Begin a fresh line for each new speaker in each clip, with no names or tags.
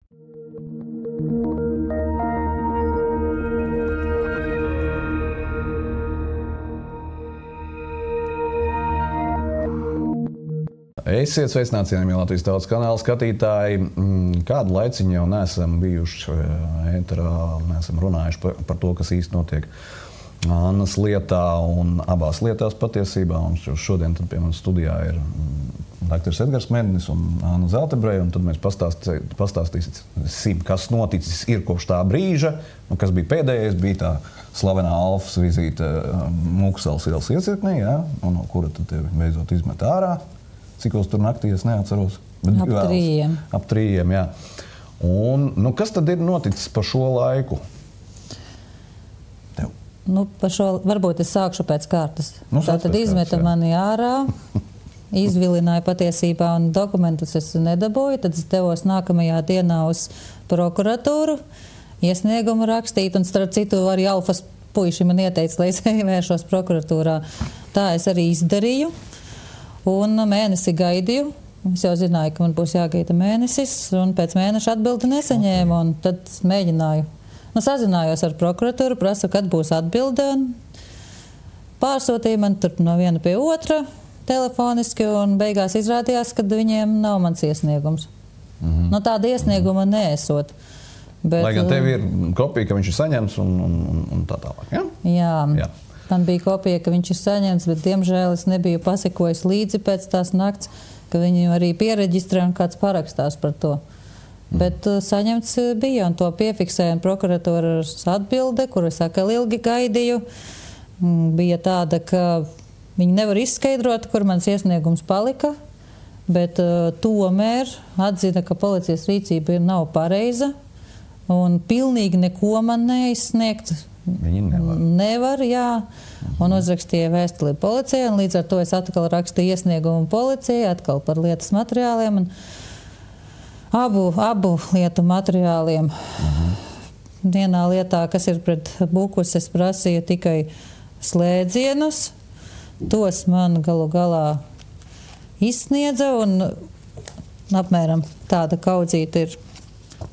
Esiet sveicināti, cienījamie Latvijas Tautas kanāla skatītāji. Kādu laiciņu jau neesam bijuši ēterā, neesam runājuši par to, kas īsti notiek Annas lietā un abās lietās patiesībā. Un šodien tad pie manas studijā ir dr. Edgars Mednis un Anna Zeltebreja, un tad mēs pastāstīsim, kas noticis ir kopš tā brīža, un kas bija pēdējais, bija tā slavenā Alfas vizīte Mūksalas ielas iecirknī, ja, un no kura tad beidzot izmet ārā. Cikos tur naktī, es neatceros.
Ap 3.
Ap 3, jā. Un, kas tad ir noticis pa šo laiku? Tev?
Pa šo, varbūt es sākšu pēc kārtas. Tātad izmeta mani ārā, izvilināja patiesībā un dokumentus es nedabūju. Tad es devos nākamajā dienā uz prokuratūru, iesniegumu rakstīt, un starp citu arī Alfas puiši man ieteica, lai es vēršos prokuratūrā. Tā es arī izdarīju. Un mēnesi gaidīju. Es jau zināju, ka man būs jāgaida mēnesis, un pēc mēneša atbildi nesaņēmu, un tad mēģināju. Sazinājos ar prokuratūru, prasu, kad būs atbilde, un pārsūtīja man tur no viena pie otra telefoniski, un beigās izrādījās, ka viņiem nav mans iesniegums. Tāda iesnieguma neesot. Bet,
lai gan tev ir kopija, ka viņš ir saņemts un tā tālāk, ja?
Jā. Man bija kopija, ka viņš ir saņemts, bet diemžēl es nebiju pasekojis līdzi pēc tās nakts, ka viņu arī piereģistrē un kāds parakstās par to. Bet saņemts bija, un to piefiksēja prokuratūras atbilde, kuru es atkal ilgi gaidīju. Bija tāda, ka viņi nevar izskaidrot, kur mans iesniegums palika, bet tomēr atzina, ka policijas rīcība nav pareiza un pilnīgi neko man neizsniegt.
Viņi
nevar, jā. Un uzrakstīja vēstuli policijai, un līdz ar to es atkal rakstīju iesniegumu policijai, atkal par lietas materiāliem, un abu lietu materiāliem. Vienā lietā, kas ir pret Bukus, es prasīju tikai slēdzienus. Tos man galu galā izsniedza, un apmēram tāda kaudzīta ir.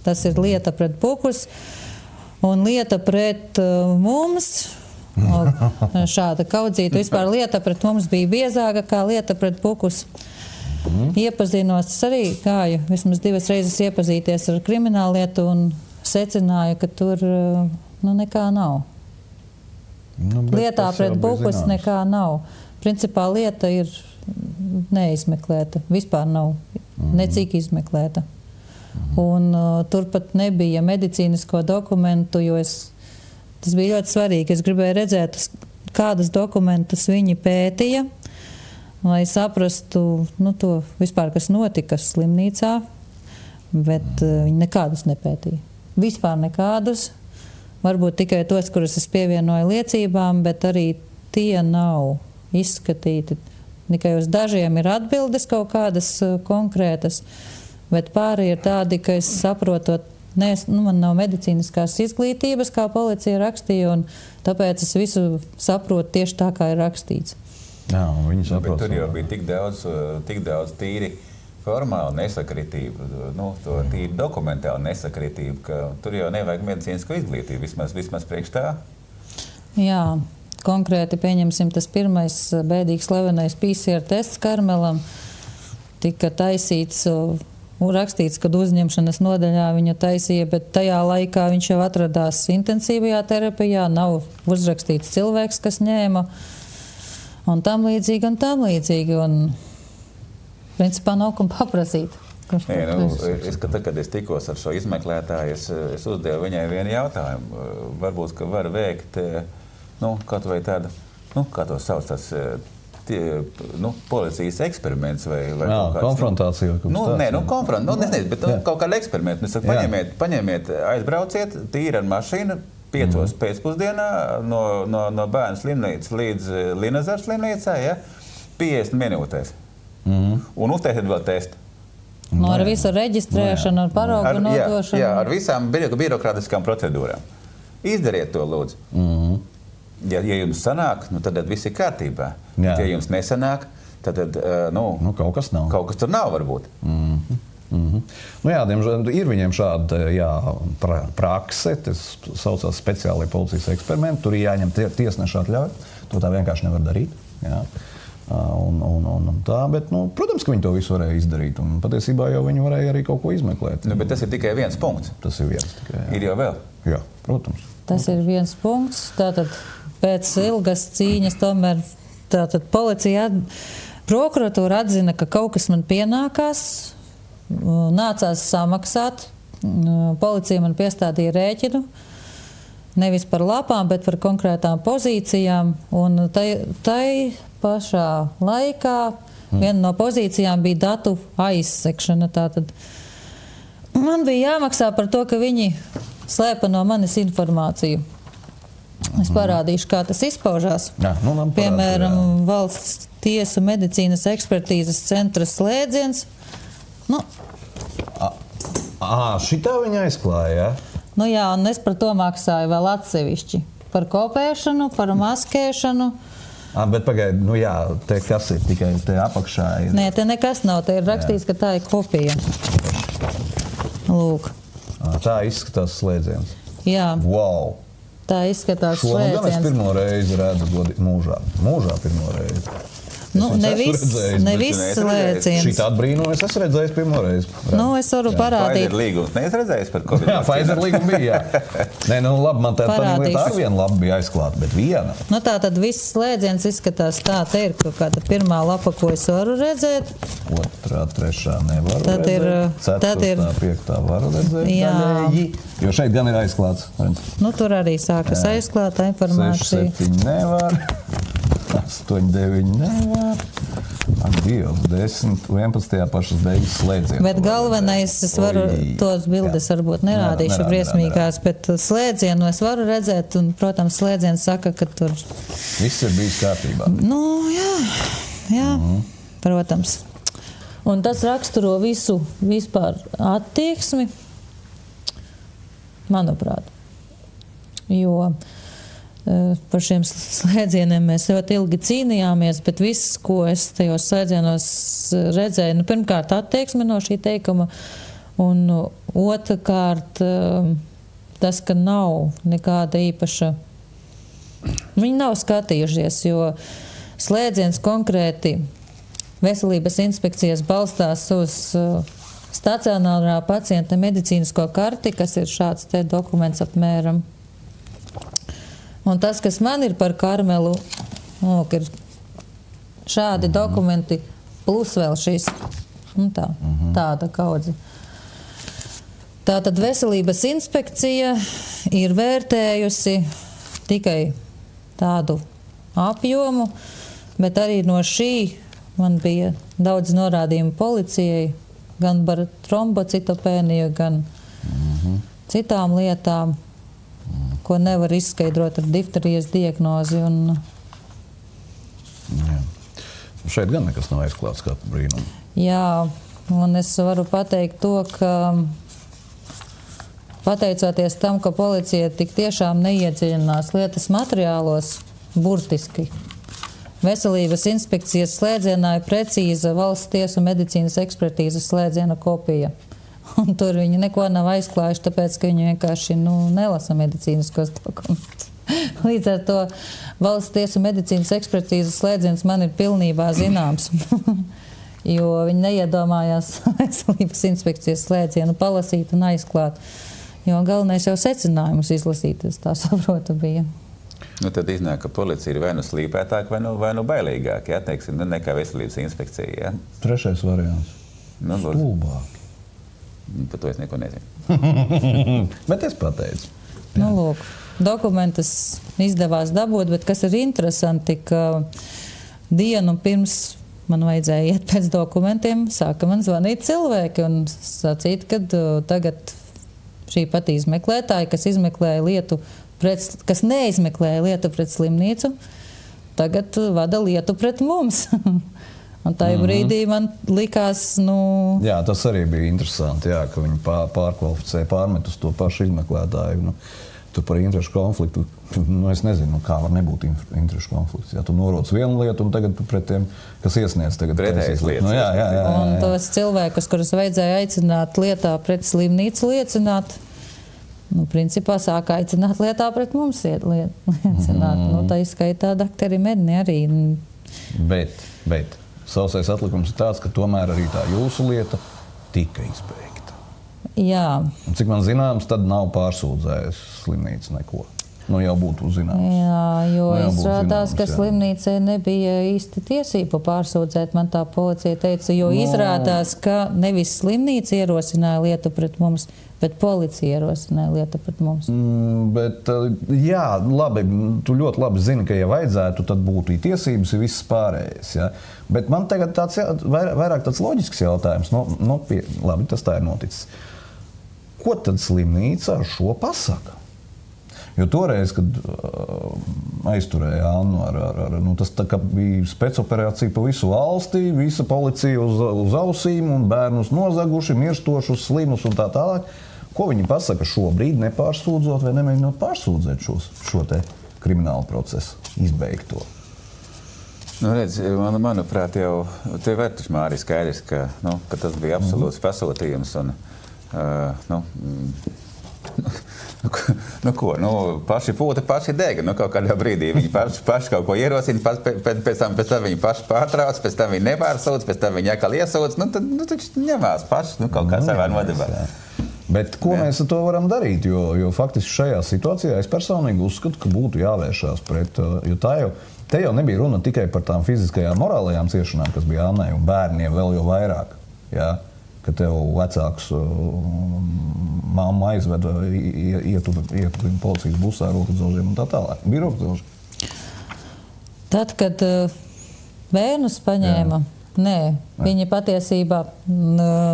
Tas ir lieta pret Bukus. Un lieta pret mums, šāda kaudzīta, vispār lieta pret mums bija biezāka kā lieta pret Bukus. Iepazinos, arī gāju vismaz 2 reizes iepazīties ar krimināllietu un secināju, ka tur nekā nav. Lietā pret Bukus nekā nav. Principā lieta ir neizmeklēta, vispār nav necik izmeklēta. Un turpat nebija medicīnisko dokumentu, jo tas bija ļoti svarīgi. Es gribēju redzēt, kādas dokumentus viņi pētīja, lai saprastu to vispār, kas notika slimnīcā, bet viņi nekādus nepētīja. Vispār nekādus. Varbūt tikai tos, kurus es pievienoju liecībām, bet arī tie nav izskatīti. Tikai uz dažiem ir atbildes kaut kādas konkrētas. Bet pārējie ir tādi, ka es saprotot, man nav medicīniskās izglītības, kā policija rakstīja, un tāpēc es visu saprotu tieši tā, kā ir rakstīts.
Jā, viņi saprot.
Bet tur jau bija tik daudz tīri formāla nesakritība, to tīri dokumentāla nesakritība, ka tur jau nevajag medicīnisko izglītību, vismaz priekš tā.
Jā, konkrēti pieņemsim tas pirmais bēdīgi slavenais PCR tests Karmelam, tika taisīts un rakstīts, kad uzņemšanas nodaļā viņu taisīja, bet tajā laikā viņš jau atradās intensīvajā terapijā, nav uzrakstīts cilvēks, kas ņēma, un tam līdzīgi, un principā nav kam paprasīt.
Kad es tikos ar šo izmeklētāju, es uzdevu viņai vienu jautājumu. Varbūt, ka var veikt, kaut vai tāda, kā to sauc, tas policijas eksperiments vai
konfrontācija.
Bet kaut kāda eksperimenta. Paņemiet, aizbrauciet tīri ar mašīnu 5 pēcpusdienā no bērnu slimnīcas līdz Linazara slimnīcai, 50 minūtēs. Un uztaisiet vēl testu.
Ar visu reģistrēšanu, ar paraugu nodošanu.
Jā, ar visām birokrātiskām procedūrām. Izdariet to, lūdzu. Ja jums sanāk, tad viss ir kārtībā. Ja jums nesanāk, tad
kaut kas nav.
Kaut kas tur nav, varbūt.
Nu jā, diemžēl ir viņiem šāda prakse, tas saucās speciālie policijas eksperimenti, tur jāņem tiesneša atļauja, to tā vienkārši nevar darīt. Jā. Un tā, bet, protams, ka viņi to visu varēja izdarīt, un patiesībā jau viņi varēja arī kaut ko izmeklēt.
Bet tas ir tikai viens punkts.
Tas ir viens tikai, jā.
Ir jau vēl?
Jā, protams.
Tas ir viens punkts, tātad pēc ilgas cīņas tomēr tātad policija, prokuratūra atzina, ka kaut kas man pienākās, nācās samaksāt, policija man piestādīja rēķinu, nevis par lapām, bet par konkrētām pozīcijām, un tai pašā laikā viena no pozīcijām bija datu aizsekšana, tātad man bija jāmaksā par to, ka viņi slēpa no manis informāciju. Es parādīšu, kā tas izpaužās.
Jā,
piemēram, Valsts tiesu medicīnas ekspertīzes centra slēdziens.
Šitā viņa aizklāja, jā?
Jā, un es par to maksāju vēl atsevišķi. Par kopēšanu, par maskēšanu.
Bet pagaidi, te kas ir tikai te apakšā?
Nē, te nekas nav, te ir rakstīts, ka tā ir kopija. Lūk.
Tā izskatās slēdziens.
Jā.
Wow!
Tā izskatās
slēdziens. Šo gan es pirmo reizi redzu mūžā pirmo reizi.
Ne viss slēdziens.
Šitā brīnuma es esmu redzējis pirmo reizi.
Es varu parādīt.
Pfizer līgums neesmu redzējis par Covid.
Jā, Pfizer līguma bija, jā. Nē, labi, man tā lieta ar vienu labu bija aizklāta, bet viena.
Tā tad viss slēdziens izskatās tā, te ir kaut kāda pirmā lapa, ko es varu redzēt.
Otrā, trešā nevaru redzēt. Ceturtā, piektā varu redzēt.
Jā.
Jo šeit gan ir aizklāts.
Tur arī sākas aizklāta informācija.
6, 7 nevar. 8, 9 nevar. Ak, Dievs, 10, 11. pašas beigas slēdzienu.
Bet galvenais, es varu, tos bildes varbūt nerādīšu briesmīgās, bet slēdzienu es varu redzēt, un, protams, slēdziens saka, ka tur...
Viss ir bijis kārtībā.
Jā, protams. Un tas raksturo visu vispār attieksmi, manuprāt. Jo par šiem slēdzieniem mēs ļoti ilgi cīnījāmies, bet viss, ko es tajos slēdzienos redzēju, pirmkārt attieksme no šī teikuma, un otrkārt tas, ka nav nekāda īpaša. Viņi nav skatījušies, jo slēdziens konkrēti veselības inspekcijas balstās uz stacionārā pacienta medicīnisko karti, kas ir šāds te dokuments apmēram. Un tas, kas man ir par Karmelu, ir šādi dokumenti, plus vēl šis, tāda kaudze. Tātad veselības inspekcija ir vērtējusi tikai tādu apjomu, bet arī no šī man bija daudz norādījumu policijai, gan par trombocitopēniju, gan citām lietām, ko nevar izskaidrot ar difterijas diagnozi.
Jā. Šeit gan nekas nav aizklāts kā brīnumu.
Jā, un es varu pateikt to, ka pateicoties tam, ka policija tik tiešām neiedziļinās lietas materiālos, burtiski. Veselības inspekcijas slēdzienā ir precīza Valsts tiesu medicīnas ekspertīzes slēdziena kopija. Un tur viņi neko nav aizklājuši, tāpēc, ka viņi vienkārši nelasa medicīniskos dokumentus. Līdz ar to Valsts tiesu medicīnas ekspertīzes slēdziens man ir pilnībā zināms, jo viņi neiedomājās veselības inspekcijas slēdzienu palasīt un aizklāt. Jo galvenais jau secinājumus izlasīt, es tā saprotu, bija.
Tad iznāk, ka policija ir vai nu slīpētāka, vai nu bailīgāka, ja? Teiksim, nekā veselības inspekcija. Ja?
Trešais variants. Stulbāk.
Par to es neko nezinu.
Bet es pateicu.
Lūk, dokumentus izdevās dabūt, bet kas ir interesanti, ka dienu pirms man vajadzēja iet pēc dokumentiem, sāka man zvanīt cilvēki un sacīt, ka tagad šī pat izmeklētāja, kas izmeklēja lietu, kas neizmeklēja lietu pret slimnīcu, tagad vada lietu pret mums. Un tajā brīdī man likās,
Jā, tas arī bija interesanti, jā, ka viņi pārkvalificēja, pārmet uz to pašu izmeklētāju. Tur par interešu konfliktu, es nezinu, kā var nebūt interešu konflikts. Ja tu noroc vienu lietu un tagad pret tiem, kas iesniedz tagad
pretējas lietas.
Jā.
Un tos cilvēkus, kurus vajadzēja aicināt lietā pret slimnīcu liecināt, principā sāk aicināt lietā pret mums liecināt. Tā izskaitā dakteri Medni arī.
Bet sausais atlikums ir tāds, ka tomēr arī tā jūsu lieta tika izbeigta.
Jā.
Un cik man zināms, tad nav pārsūdzējis slimnīca neko. Jau būtu zināms.
Jā, jo izrādās, ka slimnīcai nebija īsti tiesību pārsūdzēt, man tā policija teica, jo izrādās, ka nevis slimnīca ierosināja lietu pret mums, bet policija ierosināja lietu pret mums.
Jā, labi, tu ļoti labi zini, ka ja vajadzētu, tad būtu tiesības, viss pārējais. Ja? Bet man tagad vairāk tāds loģisks jautājums. Labi, tas tā ir noticis. Ko tad slimnīca ar šo pasaka? Jo toreiz, kad aizturēja Annu, tas tā kā bija spēcoperācija pa visu valstī, visa policija uz ausīm un bērnus nozaguši, mirstošus, slimus un tā tālāk. Ko viņi pasaka šobrīd, nepārsūdzot vai nemēģinot pārsūdzēt šo te kriminālu procesu, izbeigto?
Redz, manuprāt, jau tev ir taču, Māri, skaidrs, ka tas bija absolūts pasūtījums un paši pūta, paši dega. Kaut kādā brīdī viņi paši kaut ko ierosina, pēc tam viņi paši pārtrauc, pēc tam viņi nepārsūdz, pēc tam viņi atkal iesūdz. Tad taču ņemās paši kaut kā savā nodevā.
Bet ko mēs ar to varam darīt? Jo faktiski šajā situācijā es personīgi uzskatu, ka būtu jāvēršās pret, jo te jau nebija runa tikai par tām fiziskajām, morālajām ciešanām, kas bija Annai un bērniem vēl jau vairāk. Jā? Ka tev vecāks mamma aizveda, ietu policijas busā rokudzelžiem un tā tālāk. Bija rokudzelži?
Tad, kad bērnus paņēma, viņi patiesībā,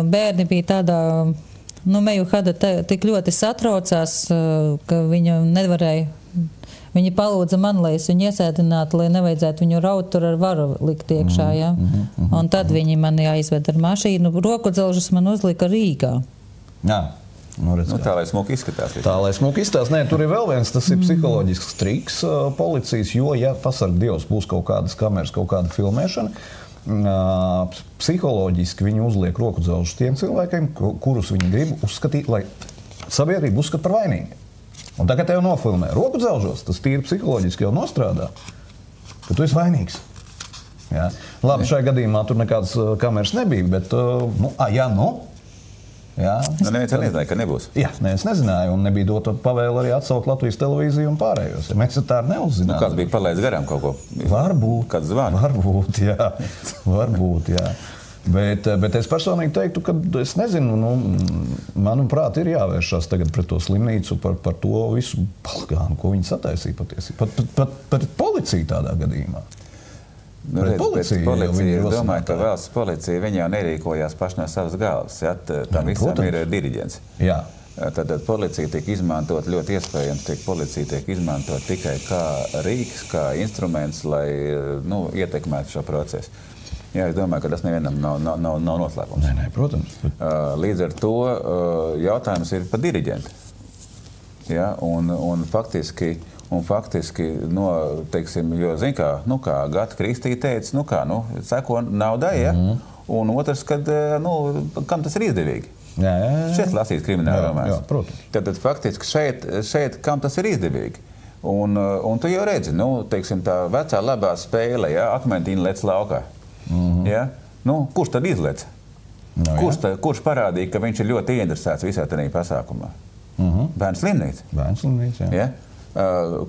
bērni bija tādā, Mejuhada tik ļoti satraucās, ka viņa nevarēja. Viņi palūdza man, lai es viņu iesēdinātu, lai nevajadzētu viņu raut tur ar varu likt iekšā. Ja? Un tad viņi mani aizved ar mašīnu. Rokudzelžus man uzlika Rīgā.
Jā.
Tā, lai smuki izskatās.
Tā, lai smuki izskatās. Nē, tur ir vēl viens, tas ir psiholoģisks triks policijas, jo, ja pasarg Dievs būs kaut kādas kameras, kaut kāda filmēšana, psiholoģiski viņi uzliek rokudzelžus tiem cilvēkiem, kurus viņi grib uzskatīt, lai sabiedrība uzskata par vainīgu. Un tagad tev nofilmē rokudzelžos, tas tīri psiholoģiski jau nostrādā, ka tu esi vainīgs. Jā. Labi, šajā gadījumā tur nekādas kameras nebija, bet, Jā.
Neviens nezināja, ka nebūs.
Jā, es nezināju, un nebija dota pavēle arī atsaukt Latvijas televīziju un pārējos. Ja mēs tā neuzzinājām.
Kāds bija palaidis garām kaut ko?
Varbūt.
Kāds zvana?
Varbūt, jā. Bet es personīgi teiktu, ka es nezinu, manuprāt, ir jāvēršās tagad pret to slimnīcu par to visu balgānu, ko viņi sataisīja patiesībā. Pat policiju tādā gadījumā.
Policija, es domāju, ka valsts policija viņa jau nerīkojās paši no savas galvas. Ja? Tam visam ir diriģents.
Jā.
Tad policija tiek izmantot ļoti iespējams, policija tiek izmantot tikai kā rīks, kā instruments, lai ietekmētu šo procesu. Jā, es domāju, ka tas nevienam nav noslēpums.
Nē, protams.
Līdz ar to jautājums ir par diriģentu. Ja? Un faktiski, teiksim, jo, zin kā Gata Kristī teica, seko naudai, ja? Un otrs, kad, kam tas ir izdevīgi?
Jā.
Šeit lasīt krimināla romāns.
Jā, protams.
Tad faktiski šeit, kam tas ir izdevīgi? Un tu jau redzi, teiksim, tā vecā labā spēle, ja? Akmentīna lec laukā. Ja? Kurš tad izlec? Kurš parādīja, ka viņš ir ļoti ieinteresēts visā tajā pasākumā? Bērnu slimnīca.
Bērnu slimnīca, jā.
Ja?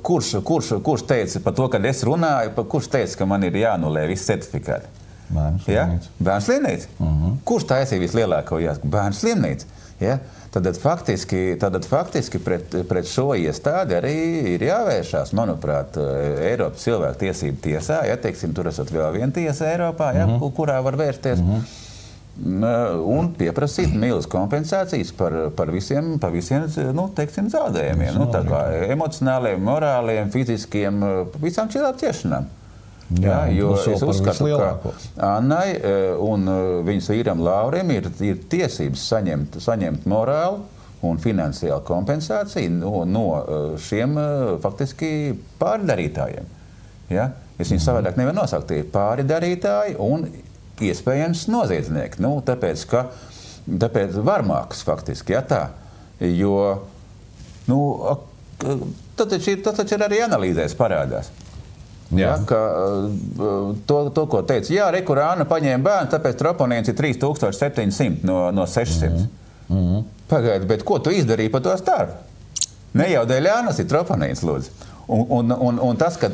Kurš teica par to, kad es runāju, kurš teica, ka man ir jānulē visi certifikāti?
Bērnu slimnīca.
Ja? Bērnu slimnīca. Kurš taisīja vislielāko jāsaka? Bērnu slimnīca. Ja? Tad faktiski pret šo iestādi arī ir jāvēršās, manuprāt, Eiropas cilvēktiesību tiesā. Ja? Teiksim, tur esot vēl viena tiesa Eiropā, ja? Kurā var vērsties. Un pieprasīt milzu kompensācijas par visiem teiksim, zaudējumiem. Tā kā emocionāliem, morāliem, fiziskiem, visām šādām ciešanām. Jā, jo es uzskatu, ka Annai un viņas vīram Laurim ir tiesības saņemt morālu un finansiāla kompensācija no šiem faktiski pārdarītājiem. Ja? Es viņus savādāk nevar nosaukt, tie pārdarītāji un iespējams noziedznieki. Nu, tāpēc varmāks faktiski, ja tā. Jo, nu, tas taču ir arī analīzēs parādās. Ja, ka, to, ko teica, jā, kur Anna paņēma bērnu, tāpēc troponīns ir 3700 no 600. Pagaidi, bet ko tu izdarīji par to starpu? Ne jau dēļ Annas ir troponīns, lūdzu. Un tas, ka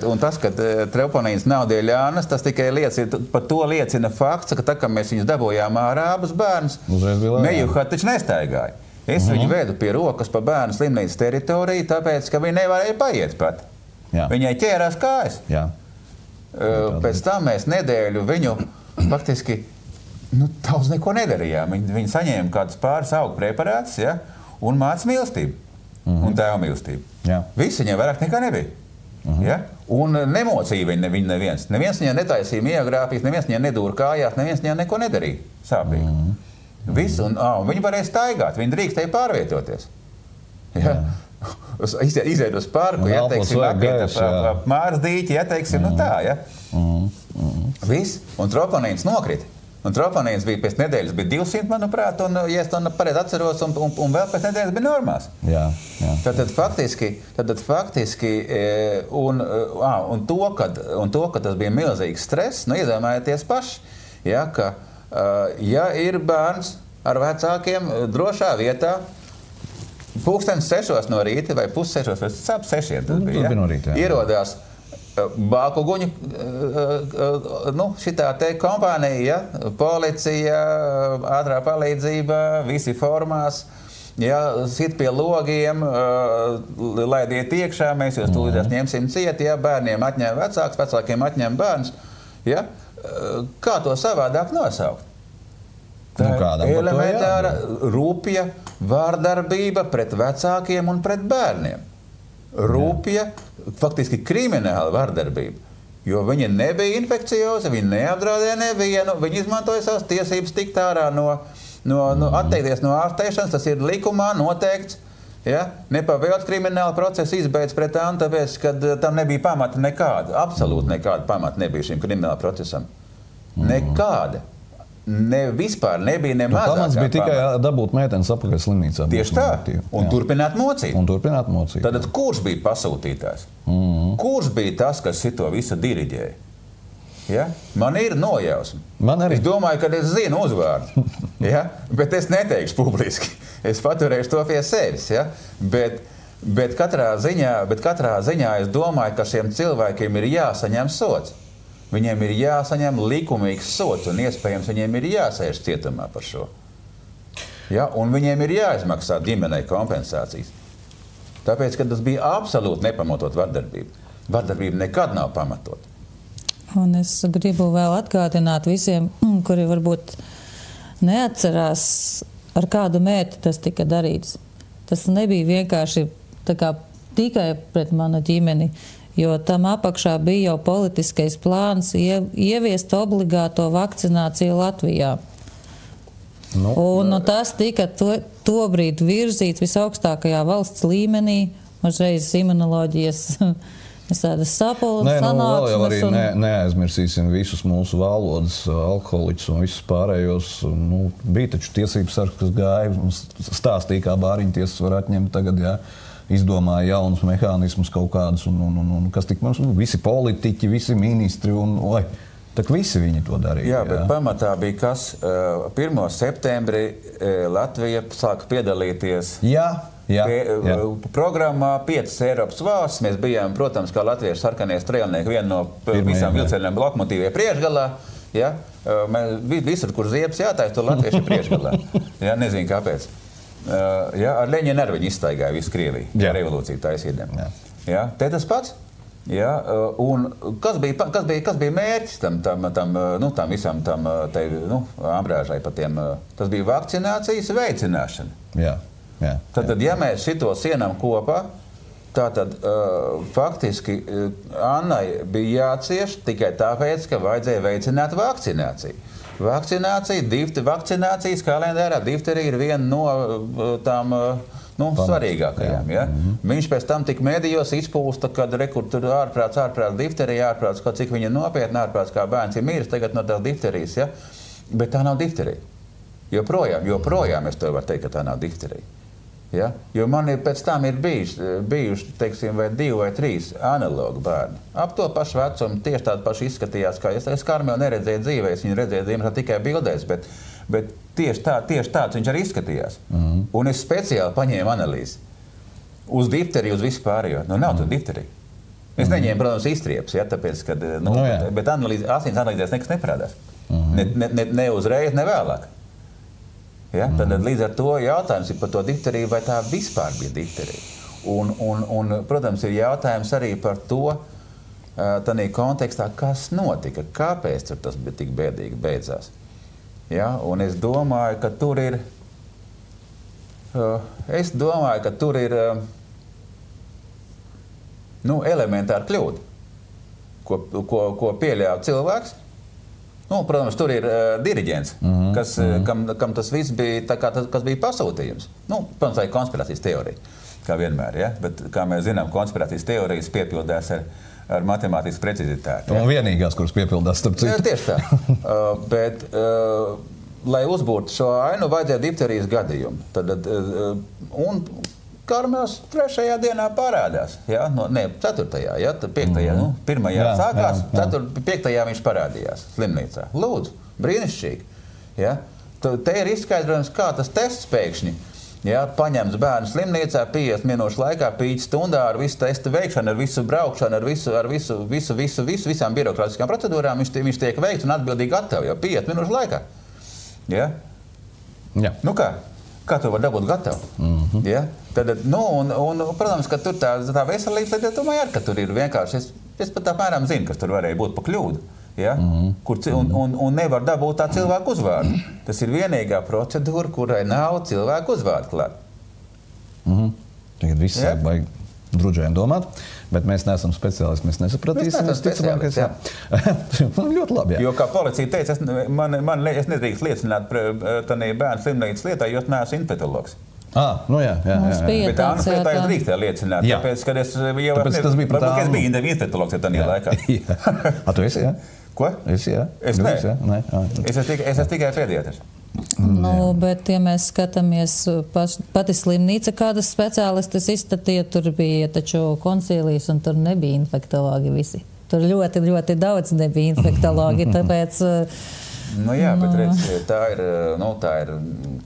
troponīns nav dēļ Annas, tas tikai par to liecina fakts, ka tā, kad mēs viņus dabūjām ārā abus bērnus, Mejuhat taču nestaigāja. Es viņu vedu pie rokas pa bērnu slimnīcas teritoriju, tāpēc, ka viņi nevarēja paiet pat. Jā. Viņai ķērās kājas. Jā. Pēc tam mēs nedēļu viņu faktiski daudz neko nedarījām. Viņi saņēma kādus pāris augu preparātus, ja, un māca mīlestību. Un tēva mīlestību. Jā. Viss viņai vairāk nekā nebija. Ja? Un nemocīja viņu neviens. Neviens viņai netaisīja miegāgrāpijas, neviens viņai nedūra kājās, neviens viņai neko nedarīja sāpīgi. Viss, un viņi varēja staigāt, viņi drīkstēja pārvietoties. Ja? Iziet uz parku, ja teiksim, ap Māras dīķi, ja teiksim, nu tā, ja. Viss, un troponīns nokrita. Un troponīns bija pēc nedēļas, bija 200, manuprāt, un, ja es to pareizi atceros, un vēl pēc nedēļas bija normāls. Jā. Tātad faktiski, un to, ka tas bija milzīgs stress, nu, iedomājieties paši, ja, ka, ja ir bērns ar vecākiem drošā vietā, 5:30 no rīta vai 5:30, vai sāp 6, tas bija, ja?
No rīta,
ierodās Bākuguņu, šitā te kompānija, ja? Policija, ātrā palīdzība, visi formās, ja? Sit pie logiem, laidiet iekšā, mēs jūs tūlītās ņemsim ciet, ja? Bērniem atņem vecāks, vecākiem atņem bērns, ja? Kā to savādāk nosaukt? Tā ir elementāra rūpja vārdarbība pret vecākiem un pret bērniem. Rūpja, faktiski krimināla vārdarbība, jo viņi nebija infekciozi, viņi neapdraudēja nevienu, viņi izmantoja savas tiesības tikt ārā atteikties no ārstēšanas, tas ir likumā noteikts, ja? Nepavēlt krimināla procesa izbeidz pret Annu, tāpēc, kad tam nebija pamata nekāda, absolūti nekāda pamata nebija šim krimināla procesam. Nekāda. Vispār nebija ne mazākā
pamats bija tikai dabūt meitenes apakaļ slimnīcā.
Tieši tā. Un turpināt mocīt. Tātad kurš bija pasūtītājs? Kurš bija tas, kas šito visu diriģēja? Ja? Man ir nojausma. Es domāju, ka es zinu uzvārdu. Ja? Bet es neteikšu publiski. Es paturēšu to pie sevis. Ja? Bet katrā ziņā es domāju, ka šiem cilvēkiem ir jāsaņem sots. Viņiem ir jāsaņem likumīgs sots, un iespējams viņiem ir jāsēž cietumā par šo. Ja? Un viņiem ir jāizmaksā ģimenei kompensācijas. Tāpēc, ka tas bija absolūti nepamatot vardarbību. Vardarbība nekad nav pamatot.
Un es gribu vēl atgādināt visiem, kuri varbūt neatcerās, ar kādu mērķi tas tika darīts. Tas nebija vienkārši tikai pret manu ģimeni, jo tam apakšā bija jau politiskais plāns ieviest obligāto vakcināciju Latvijā. Un tas tika tobrīd virzīts visaugstākajā valsts līmenī, mazreiz imunoloģijas tādas sapulas sanāksmes.
Vēl jau arī neaizmirsīsim visus mūsu valodas alkoholiķus un visus pārējos. Bija taču tiesības sargs, kas gāja un stāstīja, kā bāriņtiesas var atņemt tagad, jā. Izdomāja jaunus mehānismus kaut kādus, un kas tik mums, visi politiķi, visi ministri, tak visi viņi to darīja.
Jā, bet pamatā bija kas, 1. septembrī Latvija sāka piedalīties programmā 5 Eiropas valsts. Mēs bijām, protams, kā latviešu sarkanie strēlnieki, viena no visām vilcieniem lokomotīvie priekšgalā. Ja? Visur, kur ziepes jātais, to latvieši priekšgalā. Ja? Nezinu, kāpēc. Ar Leņinu arī viņi izstaigāja visu Krieviju, revolūciju taisīdiem. Ja, te tas pats. Ja, un kas bija mērķis tam visam ambrāžai par tiem? Tas bija vakcinācijas veicināšana. Tad, ja mēs šito sienam kopā, tātad faktiski Annai bija jācieš tikai tāpēc, ka vajadzēja veicināt vakcināciju. Vakcinācijas kalendārā difteri ir viena no tām svarīgākajām. Ja? Viņš pēc tam tik mēdījos izpūsta, kad tur ārprāts difterija, ārprāts, cik viņa nopietna, ārprāts kā bērns ir mīris tagad no tās difterijas. Ja? Bet tā nav difterija. Joprojām es to varu teikt, ka tā nav difterija. Ja? Jo man pēc tam ir bijuši, teiksim, vai 2 vai 3 analogi bērni. Ap to pašu vecumu, tieši tādu pašu izskatījās, kā es Karmelu neredzēju dzīvē, es viņu redzēju diemžēl tikai bildēs, bet tieši tāds viņš arī izskatījās. Un es speciāli paņēmu analīzi uz difteriju, uz vispārējo. Nav tur difterija. Es neņēmu, protams, izstriepas, ja, tāpēc, kad, bet asins analīzēs nekas neparādās. Ne uzreiz, ne vēlāk. Ja? Tad līdz ar to jautājums ir par to difteriju, vai tā vispār bija difterija. Un, protams, ir jautājums arī par to, tādā kontekstā, kas notika, kāpēc tas bija tik bēdīgi beidzās. Ja? Un es domāju, ka tur ir elementāra kļūda, ko pieļāva cilvēks. Protams, tur ir diriģents, kam tas viss bija, kas bija pasūtījums. Protams, tā ir konspirācijas teorija, kā vienmēr, ja? Bet, kā mēs zinām, konspirācijas teorijas piepildās ar matemātisku precizitāti.
Ja? Un vienīgās, kuras piepildās, starp citu.
Tieši tā. Bet, lai uzbūrtu šo ainu, vajadzēja difterijas gadījumu. Un Karmels 3. dienā parādās. Ja? 4. ja? 5. Pirmajā sākās, 5. viņš parādījās slimnīcā. Lūdzu, brīnišķīgi. Ja? Te ir izskaidrojums, kā tas tests pēkšņi. Ja? Paņemts bērnu slimnīcā 50 minūšu laikā, 5 stundā ar visu testu veikšanu, ar visu braukšanu, ar visām birokrātiskām procedūrām. Viņš tiek veikts un atbildīgi gatavi jau 50 minūšu laikā. Ja?
Jā.
Kā to var dabūt gatavu? Ja? Protams, ka tur tā veselības lieta, domāju, ka tur ir vienkārši, es pat apmēram zinu, kas tur varēja būt pa kļūdu. Ja? Un nevar dabūt tā cilvēku uzvārdu. Tas ir vienīgā procedūra, kurai nav cilvēku uzvārdu klāt.
Tagad viss sāk baigi drudžēm domāt, bet mēs neesam speciālisti, mēs nesapratīsim.
Mēs neesam speciālisti,
ļoti labi, jā.
Jo, kā policija teica, es nedrīkst liecināt bērnu slimnīcas lietā, jo es neesmu infektologs.
Jā.
Bet Annas lietā es drīkstēju liecināt, tāpēc, kad es jau es biju infektologs tajā laikā.
Tu esi, jā?
Ko?
Esi, jā?
Es ne. Es esmu tikai pediatrs.
Bet, ja mēs skatāmies pati slimnīca, kādas speciālistas izstatīja, tur bija taču koncīlijas, un tur nebija infektologi visi. Tur ļoti, ļoti daudz nebija infektologi, tāpēc...
bet redz, tā ir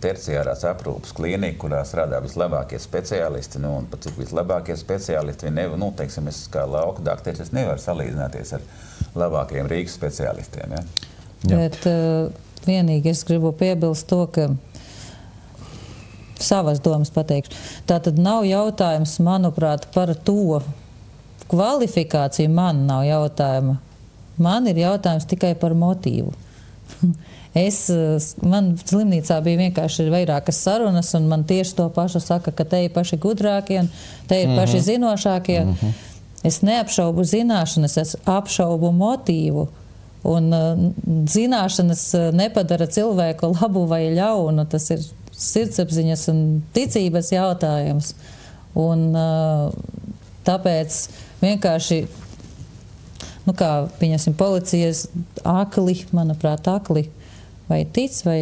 terciārās aprūpes klīnika, kurā strādā vislabākie speciālisti, un pat cik vislabākie speciālisti, teiksim, es kā lauka dakteris, es nevaru salīdzināties ar labākajiem Rīgas speciālistiem, ja?
Bet vienīgi es gribu piebilst to, ka savas domas pateikšu. Tātad nav jautājums, manuprāt, par to kvalifikāciju, man nav jautājuma. Man ir jautājums tikai par motīvu. Man slimnīcā bija vienkārši vairākas sarunas, un man tieši to pašu saka, ka te ir paši gudrākie, un te ir paši zinošākie. Es neapšaubu zināšanas, es apšaubu motīvu. Un zināšanas nepadara cilvēku labu vai ļaunu. Tas ir sirdsapziņas un ticības jautājums. Un tāpēc vienkārši, pieņemsim, policijas akli, manuprāt, vai tic, vai...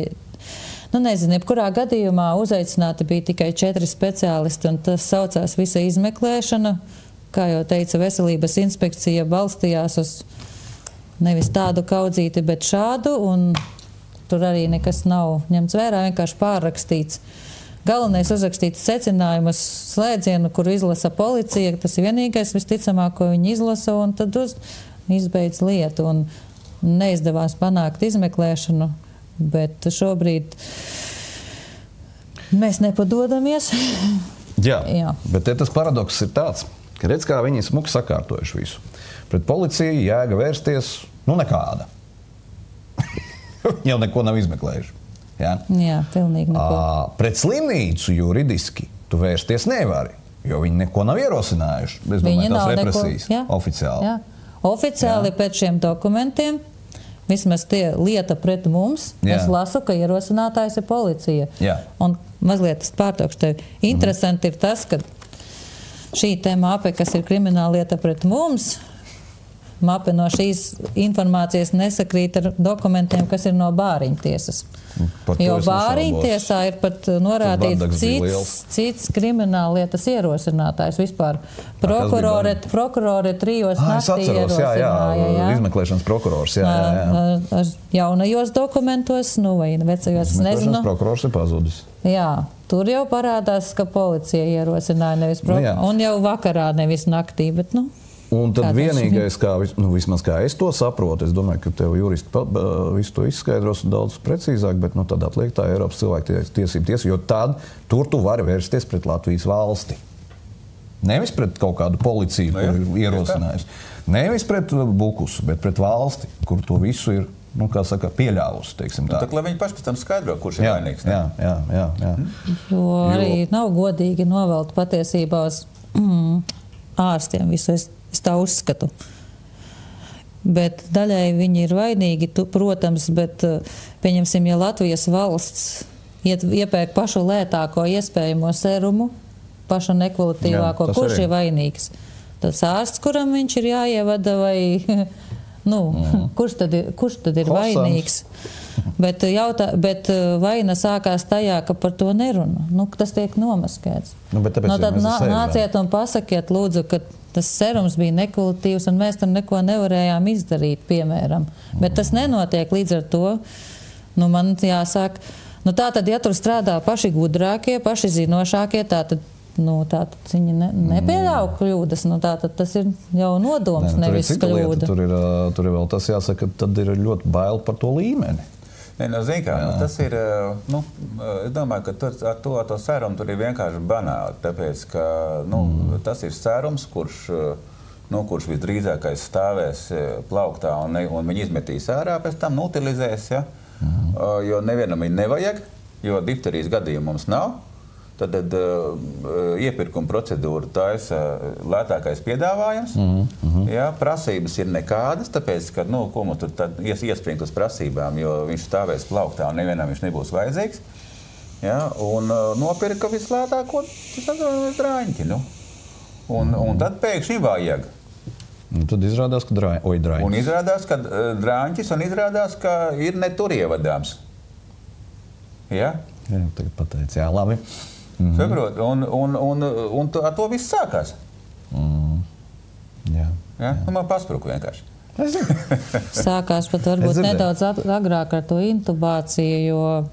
nezinu, jebkurā gadījumā uzaicināti bija tikai 4 speciālisti, un tas saucās visa izmeklēšana. Kā jau teica, veselības inspekcija balstījās uz nevis tādu kaudzīti, bet šādu, un tur arī nekas nav ņemts vērā, vienkārši pārrakstīts. Galvenais uzrakstīt secinājumus slēdzienu, kuru izlasa policija, tas ir vienīgais visticamāk, ko viņi izlasa, un tad izbeidz lietu, un neizdevās panākt izmeklēšanu, bet šobrīd mēs nepadodamies.
Jā. Bet tas paradoks ir tāds, ka redz, kā viņi smuki sakārtojuši visu. Pret policiju jēga vērsties, nekāda. Jau neko nav izmeklējuši. Ja?
Jā, pilnīgi neko.
Pret slimnīcu juridiski tu vērsties nevari, jo viņi neko nav ierosinājuši. Es domāju, tās represijas oficiāli.
Jā. Oficiāli pēc šiem dokumentiem vismaz tie lieta pret mums, es lasu, ka ierosinātājs ir policija.
Jā.
Un mazliet es pārtraukšu tevi. Interesanti ir tas, ka šī te mape, kas ir krimināla lieta pret mums, mape no šīs informācijas nesakrīt ar dokumentiem, kas ir no Bāriņtiesas. Jo Bāriņtiesā ir pat norādīts cits krimināla lietas ierosinātājs vispār. Prokurore 3 naktī ierosināja.
Jā, izmeklēšanas prokurors.
Jaunajos dokumentos, vai vecajos, es nezinu.
Izmeklēšanas prokurors ir pazudis.
Jā, tur jau parādās, ka policija ierosināja nevis un jau vakarā, nevis naktī, bet,
Un tad vienīgais, vismaz kā es to saprotu, es domāju, ka tev juristi visu to izskaidros daudz precīzāk, bet tad atliek tā Eiropas cilvēktiesību tiesa, jo tad tur tu vari vērsties pret Latvijas valsti. Nevis pret kaut kādu policiju, kur ir ierosinājusi. Nevis pret Bukusu, bet pret valsti, kur to visu ir, pieļāvusi, teiksim tā.
Tā, lai viņi paši pēc tam skaidro, kurš ir vainīgs.
Jā.
Jo arī nav godīgi novelt patiesībā uz ārstiem visu. Es tā uzskatu. Bet daļai viņi ir vainīgi, protams, bet pieņemsim, ja Latvijas valsts iepērk pašu lētāko iespējamo serumu, pašu nekvalitīvāko, kurš ir vainīgs? Tas ārsts, kuram viņš ir jāievada, vai kurš tad ir vainīgs? Bet vaina sākās tajā, ka par to nerunā. Tas tiek nomaskēts. Tad nāciet un pasakiet, lūdzu, ka tas serums bija nekvalitīvs un mēs tam neko nevarējām izdarīt, piemēram. Bet tas nenotiek līdz ar to. Man jāsaka, tātad, ja tur strādā paši gudrākie, paši zinošākie, tātad viņi nepieļauj kļūdas. Tātad tas ir jau nodoms, nevis kļūda.
Tur ir vēl tas jāsaka, ka tad ir ļoti bail par to līmeni.
Tas ir, es domāju, ka ar to serumu tur ir vienkārši banāli, tāpēc, ka tas ir serums, kurš visdrīzākais stāvēs plauktā un viņi izmetīs ārā, pēc tam utilizēs, jo nevienam viņi nevajag, jo difterijas gadījumu mums nav. Tad iepirkuma procedūra taisa lētākais piedāvājums. Prasības ir nekādas, tāpēc, ka, ko mums tur iespringt uz prasībām, jo viņš stāvēs plauktā un nevienam viņš nebūs vajadzīgs. Un nopirka vislētāko drāņķi. Un tad pēkšņi vajag.
Tad izrādās, ka drāņķis.
Un izrādās, ka drāņķis un izrādās, ka ir ne tur ievadāms. Jā,
tagad pateic, labi.
Saprot, un ar to viss sākās. Man paspruka vienkārši.
Sākās pat varbūt nedaudz agrāk ar to intubāciju, jo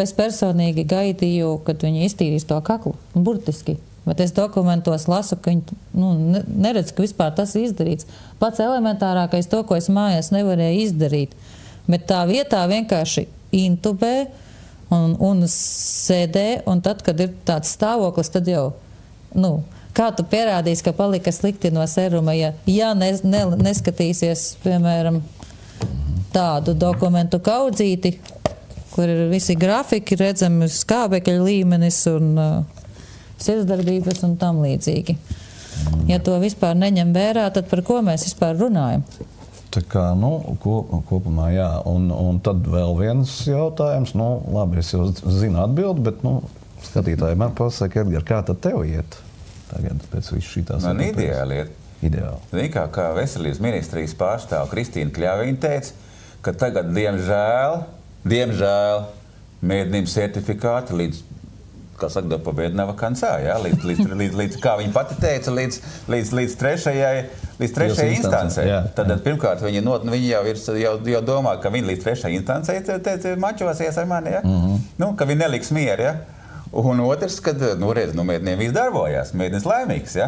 es personīgi gaidīju, kad viņi iztīrīs to kaklu, burtiski. Bet es dokumentos lasu, ka viņi neredz, ka vispār tas ir izdarīts. Pats elementārākais to, ko es mājās nevarēju izdarīt. Bet tā vietā vienkārši intubē, un sēdē, un tad, kad ir tāds stāvoklis, tad jau, kā tu pierādīsi, ka palika slikti no seruma, ja neskatīsies, piemēram, tādu dokumentu kaudzīti, kur ir visi grafiki, redzami skābekļa līmenis un sirdsdarbības un tam līdzīgi. Ja to vispār neņem vērā, tad par ko mēs vispār runājam?
Tā kā, kopumā, jā. Un tad vēl viens jautājums. Labi, es jau zinu atbildi, bet, skatītāji man pasaka, Edgar, kā tad tev iet tagad pēc visu šitās?
Man ideāli iet.
Ideāli.
Kā veselības ministrijas pārstāv Kristīna Kļaviņa teica, ka tagad, diemžēl, mēdnim certifikāti līdz, kā saka, pobēdnava kancā, līdz, kā viņa pati teica, līdz trešajai instancei. Tad pirmkārt viņi jau domā, ka viņi līdz trešajai instancei mačosies ar mani, ka viņi neliks mieru, Un otrs, kad, mēdniem viss darbojās, mēdnis laimīgs,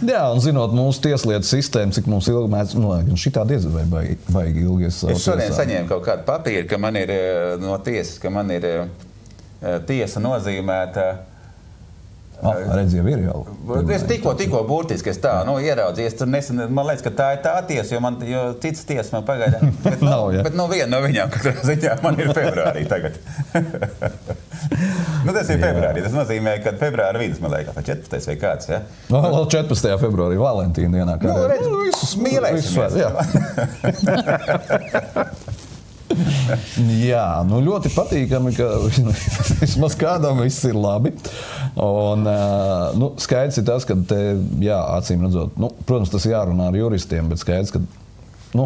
Jā, un zinot mūsu tieslietu sistēmu, cik mums ilgi mēs, šitā diezgan vai baigi ilgi es
šodien saņēmu kaut kādu papīru, ka man ir no tiesas, ka man ir tiesa nozīmēta.
Redz, jau ir jau.
Es tikko burtiski es tā, ieraudzīju, tur nesen, man liekas, ka tā ir tā tiesa, jo citas tiesas man pagaida. Bet viena no viņām, katrā ziņā man ir februārī tagad. Nu, tas ir februārī. Tas nozīmē, ka februāra vidus, man liekas, 14. vai kāds, ja?
No, 14. februārī Valentīna dienā.
Nu, redz, visus mīlēsimies.
Jā, nu ļoti patīkami, ka vismaz kādam viss ir labi. Un, nu, skaidrs ir tas, ka te, jā, acīm redzot, nu, protams, tas jārunā ar juristiem, bet skaidrs, ka, nu,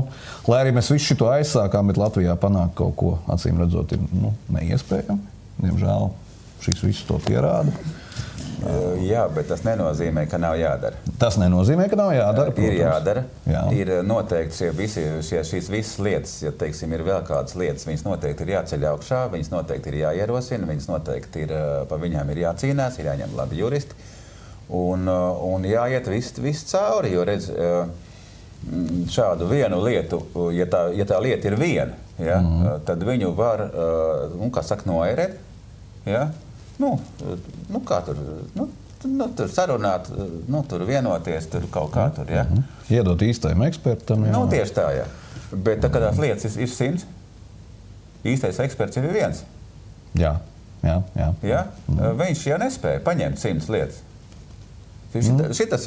lai arī mēs visu šito aizsākām, bet Latvijā panākt kaut ko, acīm redzot, ir, nu, neiespējami. Diemžēl šis viss to pierāda.
Jā, bet tas nenozīmē, ka nav jādara.
Tas nenozīmē, ka nav jādara, protams.
Ir jādara.
Jā.
Ir noteikti šīs visas lietas, ja, teiksim, ir vēl kādas lietas, viņas noteikti ir jāceļ augšā, viņas noteikti ir jāierosina, viņas noteikti ir, pa viņām ir jācīnās, ir jāņem labi juristi un jāiet viss cauri, jo redz, šādu vienu lietu, ja tā lieta ir viena, ja, tad viņu var, kā saka, noērēt, ja. Nu, kā tur, tur sarunāt, tur vienoties, tur kaut kā tur, ja.
Iedot īstajam ekspertam, jā.
Nu, tieši tā, jā. Bet tā, kad tās lietas ir 100, īstais eksperts ir viens.
Jā.
Ja? Viņš jau nespēja paņemt 100 lietas. Šitas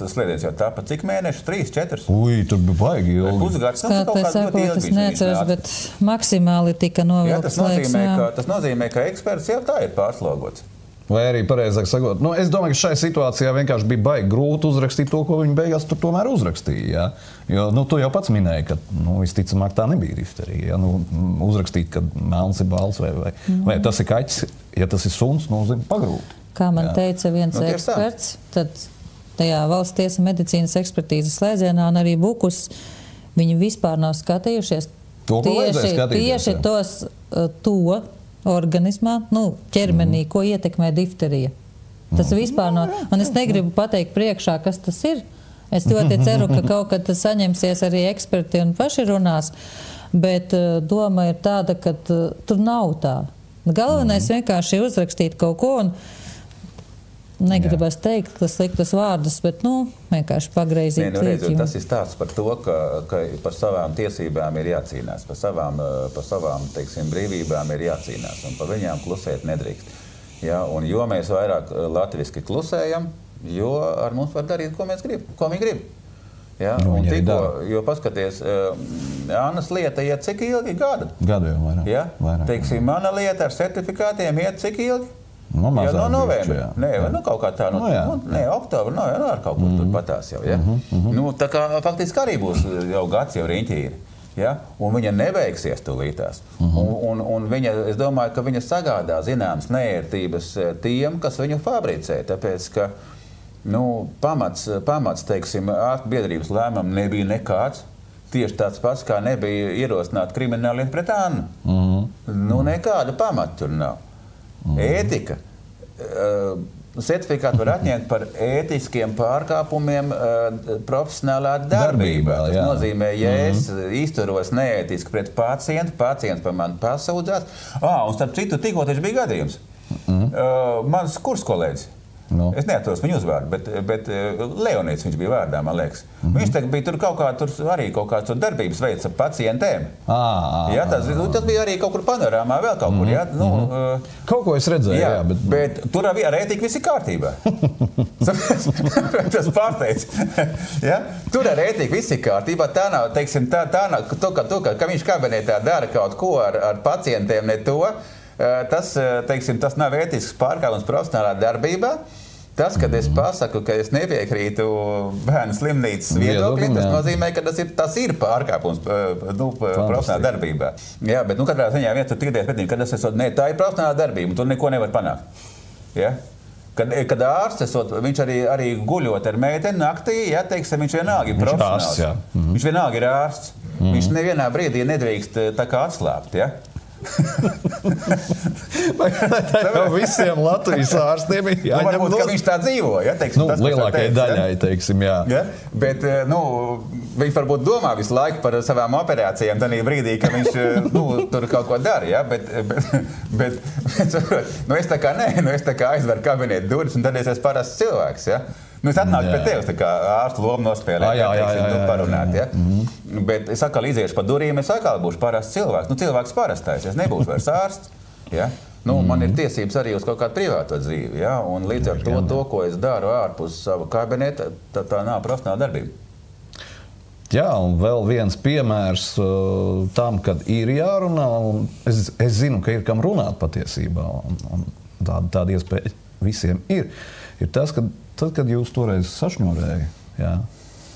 slēdiens jau tāpa cik mēneši? 3, 4?
Ui, tur bija baigi ilgi.
Pusgads,
kā tā sakot, es neatceros, bet maksimāli tika novilkts laiks.
Tas nozīmē, ka eksperts jau tā ir pārslogots.
Vai arī pareizāk sakot, nu, es domāju, ka šai situācijā vienkārši bija baigi grūti uzrakstīt to, ko viņi beigās tur tomēr uzrakstīja. Ja? Jo, nu, tu jau pats minēji, ka, nu, visticamāk tā nebija risterija. Ja? Nu, uzrakstīt, ka melns ir balts vai tas ir kaķis, ja tas ir suns, nu, zin, pagrūti.
Kā man teica viens eksperts, tad tajā valsts tiesa medicīnas ekspertīzes slēdzienā un arī Bukus, viņi vispār nav skatījušies tieši to organismā, ķermenī, ko ietekmē difterija. Tas vispār nav, un es negribu pateikt priekšā, kas tas ir. Es ļoti ceru, ka kaut kad saņemsies arī eksperti un paši runās, bet doma ir tāda, ka tur nav tā. Galvenais vienkārši uzrakstīt kaut ko un negribas teikt, ka sliktas vārdus, bet, vienkārši pagreizīt
lietas. Tas ir stāsts par to, ka par savām tiesībām ir jācīnās, par savām, teiksim, brīvībām ir jācīnās, un par viņām klusēt nedrīkst. Ja, un jo mēs vairāk latviski klusējam, jo ar mums var darīt, ko viņi grib. Ja, un jo paskaties, Annas lieta iet cik ilgi? Gadu
jau vairāk.
Ja? Teiksim, mana lieta ar certifikātiem iet cik ilgi? No novembra. Kaut kā tā, oktobra, ar kaut kur tur patās jau. Ja? Tā kā faktiski arī būs jau gads jau riņķīri. Ja? Un viņa nebeigsies tūlītās. Un viņa, es domāju, ka viņa sagādā zināmas neērtības tiem, kas viņu fabricē. Tāpēc, ka pamats, teiksim, ārstbiedrības lēmumam nebija nekāds. Tieši tāds pats, kā nebija ierosināt krimināllietu pret Annu. Nekāda pamata tur nav. Ētika. Certifikātu var atņemt par ētiskiem pārkāpumiem profesionālā darbībā. Tas nozīmē, ja es izturos neētiski pret pacientu, pacients par mani pasūdzās. Un starp citu, tikko taču bija gadījums. Mans kurskolēģis. Es neatceros viņu uzvārdu, bet Leonīts viņš bija vārdā, man liekas. Viņš bija tur kaut kāds darbības veids ar pacientēm. Ja, tas bija arī kaut kur panorāmā, vēl kaut kur. Ja?
Kaut ko es redzēju,
bet tur ar ētiku viss ir kārtībā. Tas pārsteidz. Ja? Tur ar ētiku viss ir kārtībā. Tā nav, teiksim, ka viņš kabinetā dara kaut ko ar pacientiem, ne to. Tas nav ētisks pārkāpums profesionālā darbībā. Tas, kad es pasaku, ka es nepiekrītu bērnu slimnīcas viedoklim, tas nozīmē, ka tas ir pārkāpums profesionālā darbībā. Jā, bet katrā ziņā viens tur tikai pēc, kad tas esot, tā ir profesionālā darbība, un tur neko nevar panākt. Ja? Kad ārsts esot, viņš arī guļot ar meiteni naktī, ja, teiksim, viņš vienalga ir profesionāls. Viņš vienalga ir ārsts. Viņš nevienā brīdī nedrīkst tā kā atslāpt, ja?
Tā visiem Latvijas ārstiem ir jāņem
varbūt, ka viņš tā dzīvo, ja? Teiksim,
lielākajai daļai, teiksim, jā.
Ja? Bet, viņš varbūt domā visu laiku par savām operācijām tādā brīdī, ka viņš tur kaut ko dara, ja? Bet es tā kā aizveru kabinetu durvis, un tad es esmu parasts cilvēks, ja? Es atnāku pie tevis, tā kā ārstu lomu nospēlēt, parunāt, ja? Bet es atkal iziešu pa durīm, es atkal būšu parasts cilvēks. Cilvēks parastais, es nebūšu vairs ārsts, ja? Man ir tiesības arī uz kaut kādu privāto dzīvi, ja? Un līdz ar to, ko es daru ārpus sava kabineta, tā nav profesionāla darbība.
Jā, un vēl viens piemērs tam, kad ir jārunā, un es zinu, ka ir kam runāt patiesībā, un tāda iespēja visiem ir tas, ka tad, kad jūs toreiz sašņorēja, jā,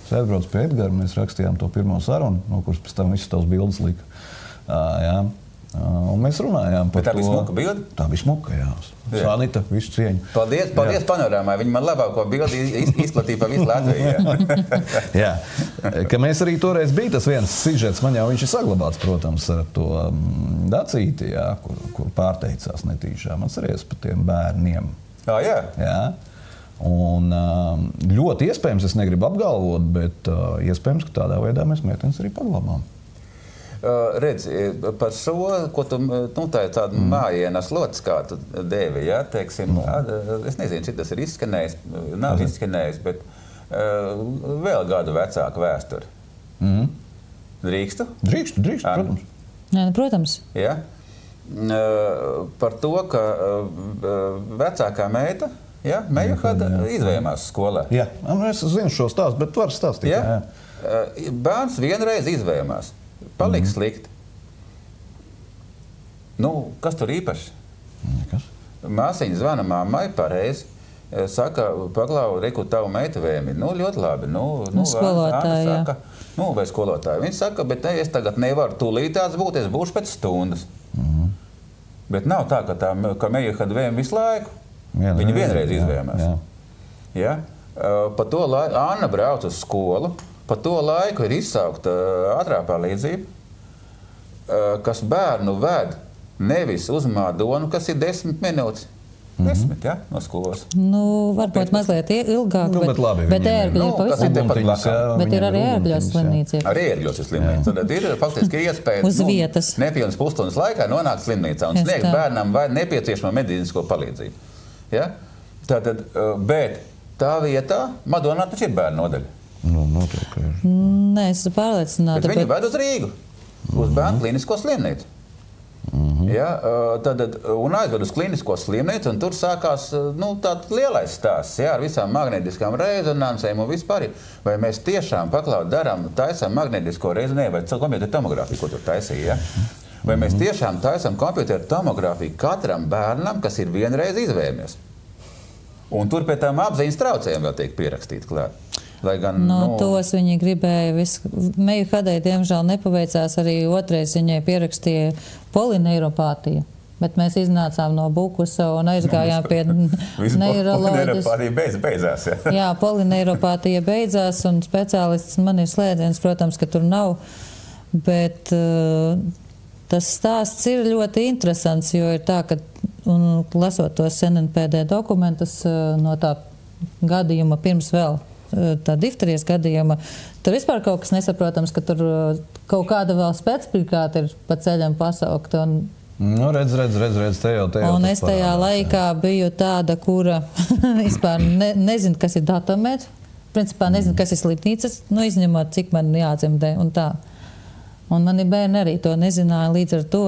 es aizbraucu pie Edgara, mēs rakstījām to pirmo sarunu, no kuras pēc tam visas tavas bildes lika. Jā. Un mēs runājām par to.
Bet tā bija smuka bilde?
Tā bija smuka, jā. Sanita, visu cieņu.
Paldies panorāmai. Viņi man labāko bildi izplatīja pa visu Latviju.
Jā. Ka mēs arī toreiz bija tas viens sižets, man jau viņš ir saglabāts, protams, ar to Dacīti, jā, kur pārteicās netīšām. Atceries par tiem bērniem.
Jā.
Jā. Un ļoti iespējams, es negribu apgalvot, bet iespējams, ka tādā veidā mēs meitenes arī paglabām.
Redz, par šo, ko tu, tā ir tāda mājienas lots, kā tu devi, ja, teiksim, es nezinu, cik tas ir izskanējis, nav izskanējis, bet vēl gadu vecāku vēsturi. Drīkstu?
Drīkstu, protams.
Jā, protams.
Ja? Par to, ka vecākā meita, ja, Mejuhada izvējumās skolā.
Jā, es zinu šo stāstu, bet var stāstīt.
Ja? Bērns vienreiz izvējumās. Paliks slikti. Kas tur īpaši?
Nekas.
Māsiņa zvana mammai pareizi, saka, paglau, reku, tavu meita vēmi. Ļoti labi.
Skolotāja.
Saka, vai skolotāja. Viņa saka, bet es tagad nevaru tūlītāts būt, es būšu pēc stundas. Bet nav tā, ka Mejuhada vēmi visu laiku. Viņa vienreiz izvējumās. Ja? Pa to laiku Anna brauc uz skolu. Pa to laiku ir izsaukta ātrā palīdzība, kas bērnu ved nevis uz Madonu, kas ir 10 minūtes. 10, ja, no skolas.
Varbūt mazliet ilgāk, bet Ērgļi pavisam. Bet ir arī Ērgļos slimnīca.
Arī Ērgļos ir slimnīca. Tad ir faktiski iespēja
uz vietas.
Nepilnas pusstundas laikā nonākt slimnīcā un sniegt bērnam vai nepieciešamo medicīnisko palīdzību. Ja? Tātad, bet tā vietā Madonā taču ir bērnu nodaļa.
Noteikti ir.
Nē, es esmu pārliecināta.
Bet viņi ved uz Rīgu, uz bērnu klinisko slimnīcu. Ja, un aizved uz klinisko slimnīcu, un tur sākās tāds lielais stāsts, ja, ar visām magnētiskām rezonansēm un vispār. Vai mēs tiešām taisām magnētisko rezonē, vai kompjuteru tomogrāfiju, ko tur taisīja? Ja? Vai mēs tiešām taisām kompjuteru tomogrāfiju katram bērnam, kas ir vienreiz izvēmies? Un tur pie tām apziņas traucējumiem vēl tiek pierakstīt klāt.
Tos viņi gribēja. Mejuhadai, diemžēl, nepaveicās arī otrais. Viņai pierakstīja polineiropātiju. Bet mēs iznācām no Bukusa un aizgājām pie neiroloģijas.
Polineiropātija beidzās, ja?
Jā, polineiropātija beidzās, un speciālists man ir slēdziens, protams, ka tur nav. Bet tas stāsts ir ļoti interesants, jo ir tā, ka, lasot tos NNPD dokumentus no tā gadījuma pirms vēl, tā difterijas gadījuma, tur vispār kaut kas nesaprotams, ka tur kaut kāda vēl specbrigāde ir pa ceļam pasaukt.
Redz, te jau
un es tajā laikā biju tāda, kura vispār nezinu, kas ir datamēts. Principā nezinu, kas ir slimnīcas, izņemot, cik man jādzemdē un tā. Un mani bērni arī to nezināja līdz ar to.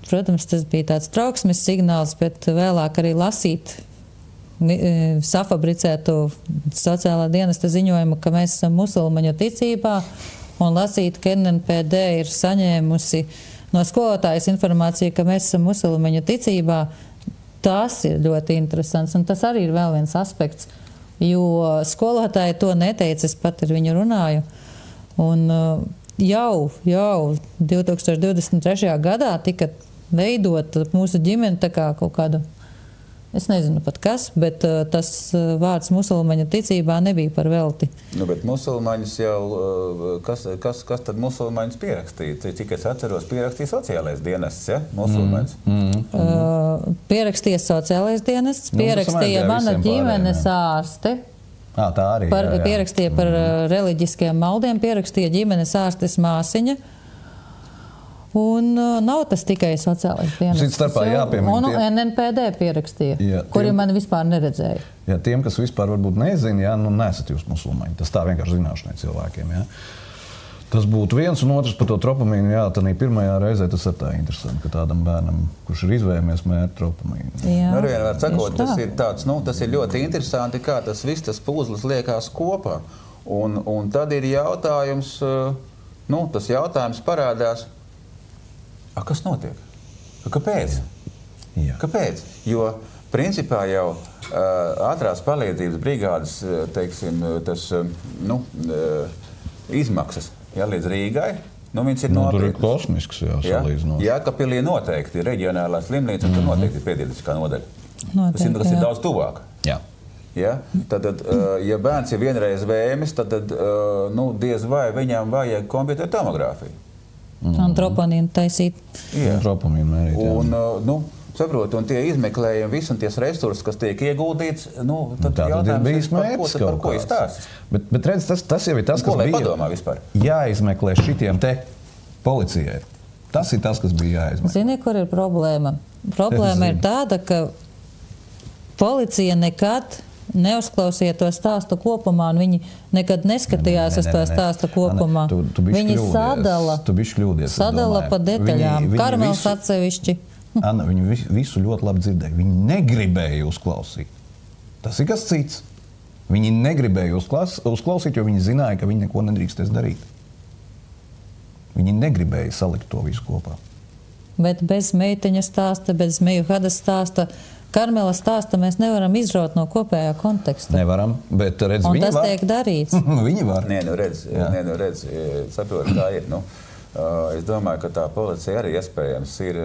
Protams, tas bija tāds trauksmes signāls, bet vēlāk arī lasīt safabricētu sociālā dienesta ziņojumu, ka mēs esam musulmaņu ticībā, un lasīt, ka NNPD ir saņēmusi no skolotājas informāciju, ka mēs esam musulmaņu ticībā, tas ir ļoti interesants. Un tas arī ir vēl viens aspekts, jo skolotāja to neteica, es pat ar viņu runāju. Un jau 2023. gadā tika veidota mūsu ģimene tā kā kaut kāda, es nezinu pat kas, bet tas vārds musulmaņu ticībā nebija par velti.
Bet musulmaņus jau, kas tad musulmaņus pierakstīja? Cik es atceros, pierakstīja sociālais dienests, ja? Musulmaņus.
Pierakstīja sociālais dienests, pierakstīja mana ģimenes ārste.
Tā arī, jā.
Pierakstīja par reliģiskiem maldiem, pierakstīja ģimenes ārstes māsiņa. Un nav tas tikai sociālais dienests. Un NNPD pierakstīja, kuri mani vispār neredzēja.
Jā, tiem, kas vispār varbūt nezina, nesat jūs musulmaņi. Tas tā vienkārši zināšanai cilvēkiem. Jā. Tas būtu viens, un otrs par to tropamīnu. Jā, tad pirmajā reizē tas ir tā interesanti, ka tādam bērnam, kurš ir izvēlējies mērķi tropamīnu.
Nu, vienmēr sakot, tas ir tāds, tas ir ļoti interesanti, kā tas viss tas puzles liekās kopā. Un tad ir jautājums, tas jautājums parādās, kas notiek? Kāpēc?
Jā.
Kāpēc? Jo principā jau ātrās palīdzības brigādes, teiksim, tas, izmaksas, līdz Rīgai, viņas ir nopietnas.
Tur ir kosmisks, salīdzinot.
Jēkabpilī noteikti ir reģionālā slimnīca, un tur noteikti ir pēdiatriskā nodaļa. Tas ir daudz tuvāk.
Jā.
Ja? Tad, ja bērns ir vienreiz vēmis, tad diez vai viņam vajag kompjuteru tomogrāfiju.
Un troponīnu taisīt.
Jā, tropamīnu mērīt.
Saprotu, un tie izmeklējumi, visi un ties resursi, kas tiek ieguldīts, tad
jautājums ir,
par ko izstāstis.
Bet redz, tas jau ir tas, kas bija
padomā vispār?
Jāizmeklē šitiem te policijai. Tas ir tas, kas bija jāizmeklē.
Zini, kur ir problēma? Problēma ir tāda, ka policija nekad neuzklausīja to stāstu kopumā, un viņi nekad neskatījās uz to stāstu kopumā. Viņi sadala pa detaļām. Karmels atsevišķi.
Anna, viņi visu ļoti labi dzirdēja. Viņi negribēja uzklausīt. Tas ir kas cits. Viņi negribēja uzklausīt, jo viņi zināja, ka viņi neko nedrīkstēs darīt. Viņi negribēja salikt to visu kopā.
Bet bez meiteņa stāsta, bez Mejuhadas stāsta, Karmela stāsta mēs nevaram izraut no kopējā konteksta.
Nevaram, bet redz, viņi var.
Un tas tiek darīts.
Viņi var.
Redz, saprot, kā ir, es domāju, ka tā policija arī iespējams ir,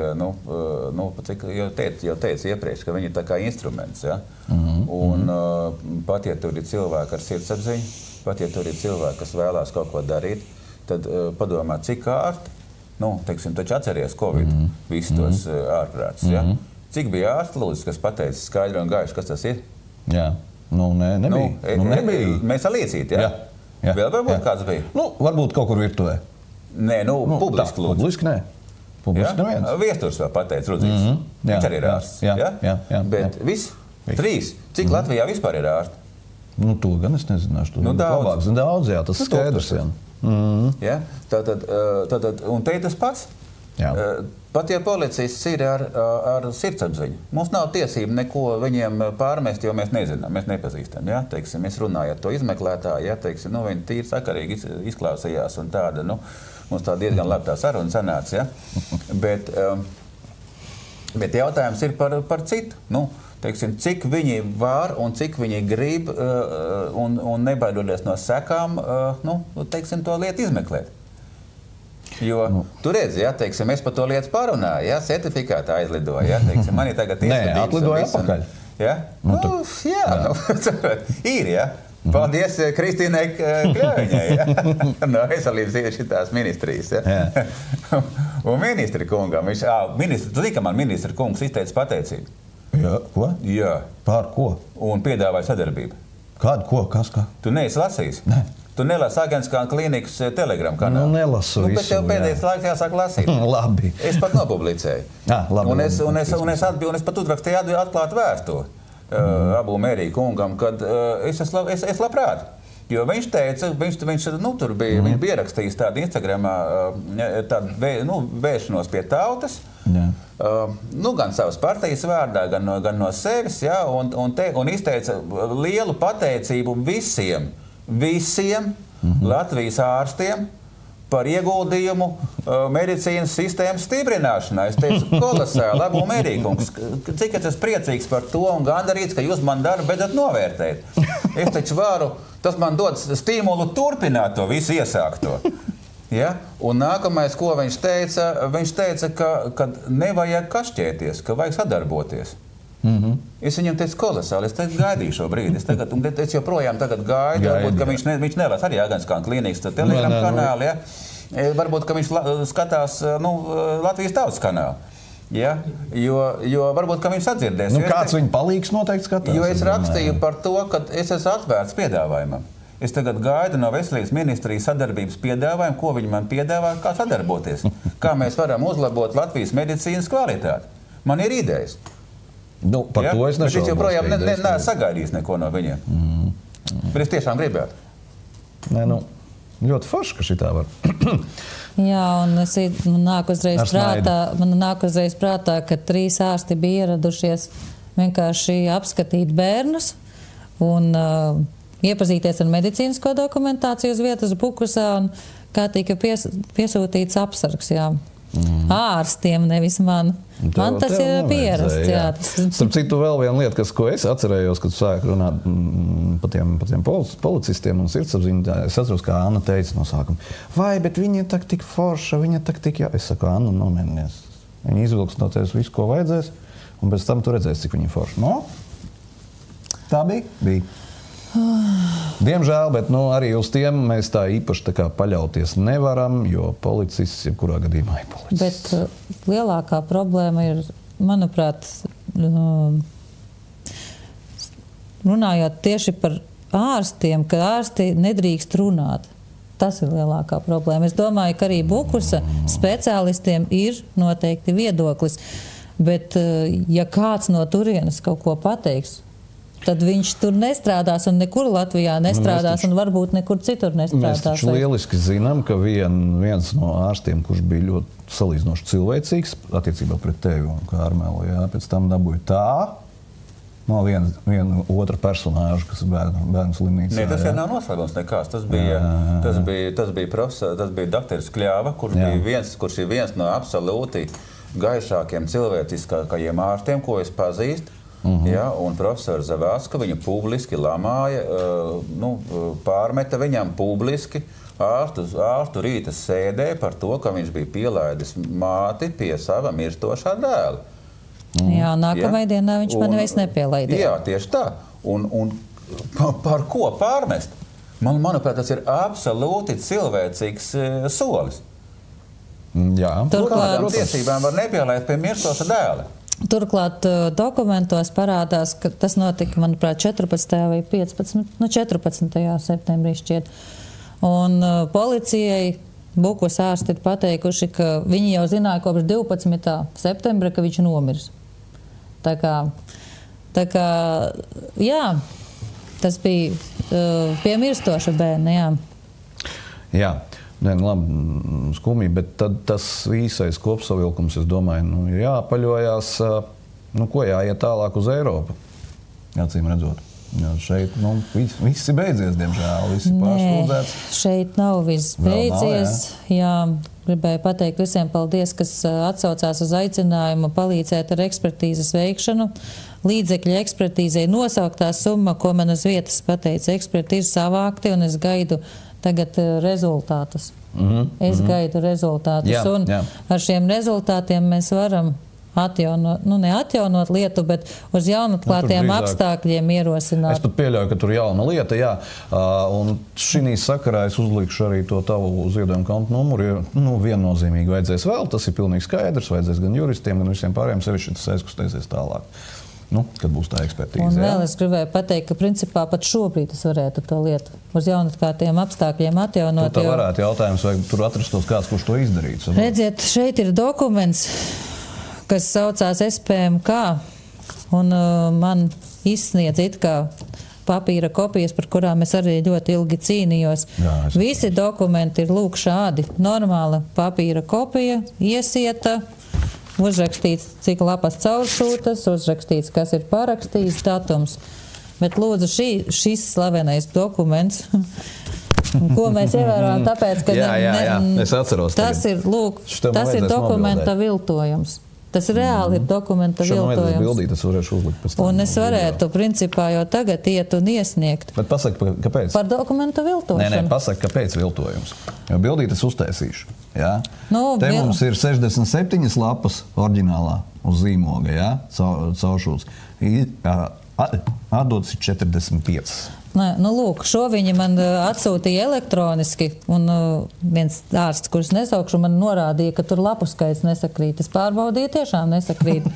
jau teicu iepriekš, ka viņi ir tā kā instruments, ja? Un pat, ja tur ir cilvēki ar sirdsapziņu, pat, ja tur ir cilvēki, kas vēlās kaut ko darīt, tad padomā, cik ārti, teiksim, taču atceries Covid, visus tos ārprātus, ja? Cik bija ārsti, lūdzu, kas pateica skaidri un gaiši, kas tas ir?
Jā, nebija. Nebija.
Mēs alīcīt, ja? Jā. Vēl varbūt kāds bija?
Varbūt kaut kur virtuvē.
Nē, publiski lūdzu.
Publiski nē. Publiski neviens.
Viesturs vēl pateica, Rudzīts. Viņš arī ir ārsts.
Jā.
Bet viss? 3. Cik Latvijā vispār ir ārsti?
To gan es nezināšu. Daudz, jā, tas skaidrs.
Ja? Tātad, un te ir tas pats.
Jā.
Pat ja policists ir ar sirdsapziņu, mums nav tiesība neko viņiem pārmest, jo mēs nezinām, mēs nepazīstam. Ja? Teiksim, mēs runājam ar to izmeklētāju, ja? Teiksim, viņi tīri sakarīgi izklausījās un tāda, mums tā diezgan labi tā saruna sanāca. Ja? Bet jautājums ir par citu. Teiksim, cik viņi var un cik viņi grib un nebaidoties no sekām, teiksim, to lietu izmeklēt. Jo tu redzi, ja, teiksim, es par to lietu pārunāju, ja, certifikātu aizlidoju, ja, teiksim, man ir tagad
iesvedības. Nē, atlidoju atpakaļ.
Ja? Ir, ja. Paldies Kristīnai Kļaviņai, ja, no veselības šitās ministrijas, ja. Un ministri kungam, tu zini, ka man ministri kungs izteica pateicību.
Jā, ko?
Jā.
Pār ko?
Un piedāvāja sadarbību.
Kādu ko? Kas kā?
Tu neesi lasījis?
Nē.
Tu nelasi Agenskā klīnikas Telegram kanālu.
Nelasu visu.
Bet tev pēdējais laiks jāsāk lasīt.
Labi.
Es pat nopublicēju.
Labi.
Un es pat uzrakstīju atklātu vēstuli Abu Mērī kungam, kad es labprāt. Jo viņš teica, viņš tur bija, viņš bija ierakstījis tādu Instagramā, vēršanos pie tautas, gan savas partijas vārdā, gan no sevis, ja, un izteica lielu pateicību visiem Latvijas ārstiem par ieguldījumu medicīnas sistēmas stiprināšanā. Es teicu, kolosāli, Abu Mērī kungs, cik es esmu priecīgs par to un gandarīts, ka jūs man darbu beidzat novērtēt. Es taču varu, tas man dod stimulu turpināt to visu iesākto. Ja? Un nākamais, ko viņš teica, ka nevajag kašķēties, ka vajag sadarboties. Es viņam teicu, kolosāli, es gaidīju šo brīdi. Es joprojām gaidu, varbūt, ka viņš nelas arī Agenskā klīnikas Telegram kanāli. Ja? Varbūt, ka viņš skatās Latvijas tautas kanālu. Ja? Jo varbūt, ka viņš sadzirdēs.
Kāds viņa palīgs noteikti skatās?
Jo es rakstīju par to, ka es esmu atvērts piedāvājumam. Es tagad gaidu no veselības ministrijas sadarbības piedāvājumu, ko viņi man piedāvā, kā sadarboties. Kā mēs varam uzlabot Latvijas medicīnas kvalitāti. Man ir idejas.
Par to es nešaubos.
Bet es joprojām neesmu sagaidījis neko no viņiem. Bet es tiešām gribētu.
ļoti forši, ka šitā var.
Jā, un man nāk uzreiz prātā, ka 3 ārsti bija ieradušies vienkārši apskatīt bērnus un iepazīties ar medicīnisko dokumentāciju uz vietas Bukusā un kā tika piesūtīts apsargs, jā. Ārstiem, nevis man. Man tas ir pierasts, jā.
Starp citu, vēl viena lieta, ko es atcerējos, kad sāku runāt pa tiem policistiem un sirdsapziņu, es atceros, kā Anna teica no sākuma, vai, bet viņa ir tik forša, viņa tik, jā. Es saku, Anna, nomierinies. Viņa izvilks no tevis visu, ko vajadzēs, un pēc tam tu redzēsi, cik viņa ir forša. No? Tā bija. Diemžēl, bet arī uz tiem mēs tā īpaši paļauties nevaram, jo policists jebkurā gadījumā ir policists.
Bet lielākā problēma ir, manuprāt, runājot tieši par ārstiem, ka ārsti nedrīkst runāt. Tas ir lielākā problēma. Es domāju, ka arī Bukusa speciālistiem ir noteikti viedoklis, bet ja kāds no turienes kaut ko pateiks, tad viņš tur nestrādās un nekur Latvijā nestrādās un varbūt nekur citur nestrādās.
Mēs taču lieliski zinām, ka viens no ārstiem, kurš bija ļoti salīdzinoši cilvēcīgs attiecībā pret tevi un Kārmelu, pēc tam dabūja tā no viena otra personāža, kas ir bērnu slimnīcā.
Nē, tas jau nav noslēgums nekās. Tas bija profesors, tas bija doktoris Kļava, kurš ir viens no absolūti gaišākiem cilvēciskākajiem ārstiem, ko es pazīstu. Ja, un profesors Zavalska viņu publiski lamāja, pārmeta viņam publiski ārstu rīta sēdē par to, ka viņš bija pielaidis māti pie sava mirstošā dēla.
Jā, nākamajā dienā viņš mani vairs nepielaidīja.
Jā, tieši tā. Un par ko pārmest? Manuprāt, tas ir absolūti cilvēcīgs solis.
Jā.
Kādām tiesībām var nepielaist pie mirstoša dēla?
Turklāt dokumentos parādās, ka tas notika, manuprāt, 14. vai 15. 14. septembrī šķiet. Un policijai Bukus ārsti ir pateikuši, ka viņi jau zināja kopš 12. septembra, ka viņš nomirs. Tā kā, jā, tas bija pie mirstoša bērna, jā.
Jā. Nē, labi, skumji, bet tad tas īsais kopsavilkums, es domāju, ir jāpaļojās, ko jāiet tālāk uz Eiropu, acīm redzot. Jo šeit, viss ir beidzies, diemžēl, viss ir pārslūdzēts.
Nē, šeit nav viss beidzies. Jā, gribēju pateikt visiem paldies, kas atsaucās uz aicinājumu palīdzēt ar ekspertīzes veikšanu. Līdzekļu ekspertīzei nosauktā summa, ko man uz vietas pateica eksperti, ir savākti, un es gaidu tagad rezultātus. Es gaidu rezultātus. Un ar šiem rezultātiem mēs varam neatjaunot lietu, bet uz jaunatklātiem apstākļiem ierosināt.
Es pat pieļauju, ka tur jauna lieta, jā. Un šī sakarā es uzlikšu arī to tavu ziedojumu kontu numuru. Viennozīmīgi vajadzēs vēl, tas ir pilnīgi skaidrs, vajadzēs gan juristiem, gan visiem pārējiem, sevišķi tas aizkustēsies tālāk. Kad būs tā ekspertīze.
Un vēl es gribēju pateikt, ka principā pat šobrīd es varētu to lietu uz jaunatklātiem apstākļiem atjaunot.
Tā varētu jautājums, vai tur atrastos kāds, kurš to izdarīts.
Redziet, šeit ir dokuments, kas saucās SPMK, un man izsniedz it kā papīra kopijas, par kurām es arī ļoti ilgi cīnījos. Visi dokumenti ir lūk šādi. Normāla papīra kopija, iesieta, uzrakstīts, cik lapas cauršūtas, uzrakstīts, kas ir parakstījis, datums. Bet lūdzu, šis slavenais dokuments, ko mēs ievērojam, tāpēc, ka
es atceros
tas ir, lūk, tas ir dokumenta viltojums. Tas reāli ir dokumenta viltojums. Un es varētu, principā, jau tagad iet un iesniegt.
Bet pasaki, kāpēc?
Par dokumenta viltošanu.
Nē, pasaki, kāpēc viltojums. Jo bildītes uztaisīšu. Jā? Te mums ir 67 lapas oriģinālā uz zīmoga, jā? Cauršūts. Atdodas ir 45.
Lūk, šo viņi man atsūtīja elektroniski, un viens ārsts, kurš nesaukšu, man norādīja, ka tur lapu skaits nesakrīt. Es pārbaudīju, tiešām nesakrīt.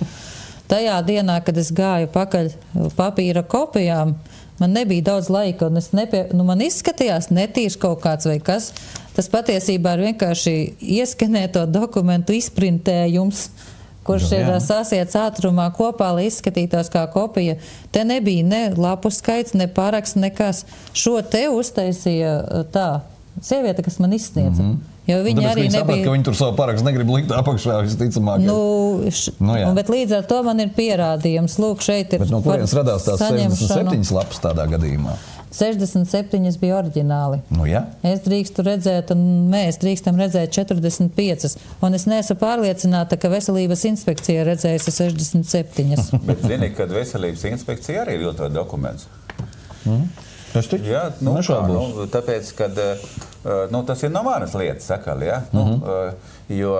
Tajā dienā, kad es gāju pakaļ papīra kopijām, man nebija daudz laika, un man izskatījās netīši kaut kāds vai kas. Tas patiesībā ir vienkārši ieskenēto dokumentu izprintējums, kurš ir sasiets ātrumā kopā, lai izskatītos kā kopija. Te nebija ne lapu skaits, ne paraksts, nekas. Šo te uztaisīja tā, sieviete, kas man izsniedza. Jo viņa arī
nebija... Sapratu, ka viņi tur savu parakstu negrib likt apakšā, visticamāk.
Bet līdz ar to man ir pierādījums. Lūk, šeit ir...
Bet no kurienes radās tās 67 lapas tādā gadījumā?
67 bija oriģināli.
Ja?
Es drīkstu redzēt, un mēs drīkstam redzēt 45. Un es neesmu pārliecināta, ka veselības inspekcija redzējusi 67.
Bet zini, kad veselības inspekcija arī viltoja dokumentus. Jā, tāpēc, kad tas ir no manas lietas sakali, ja? Jo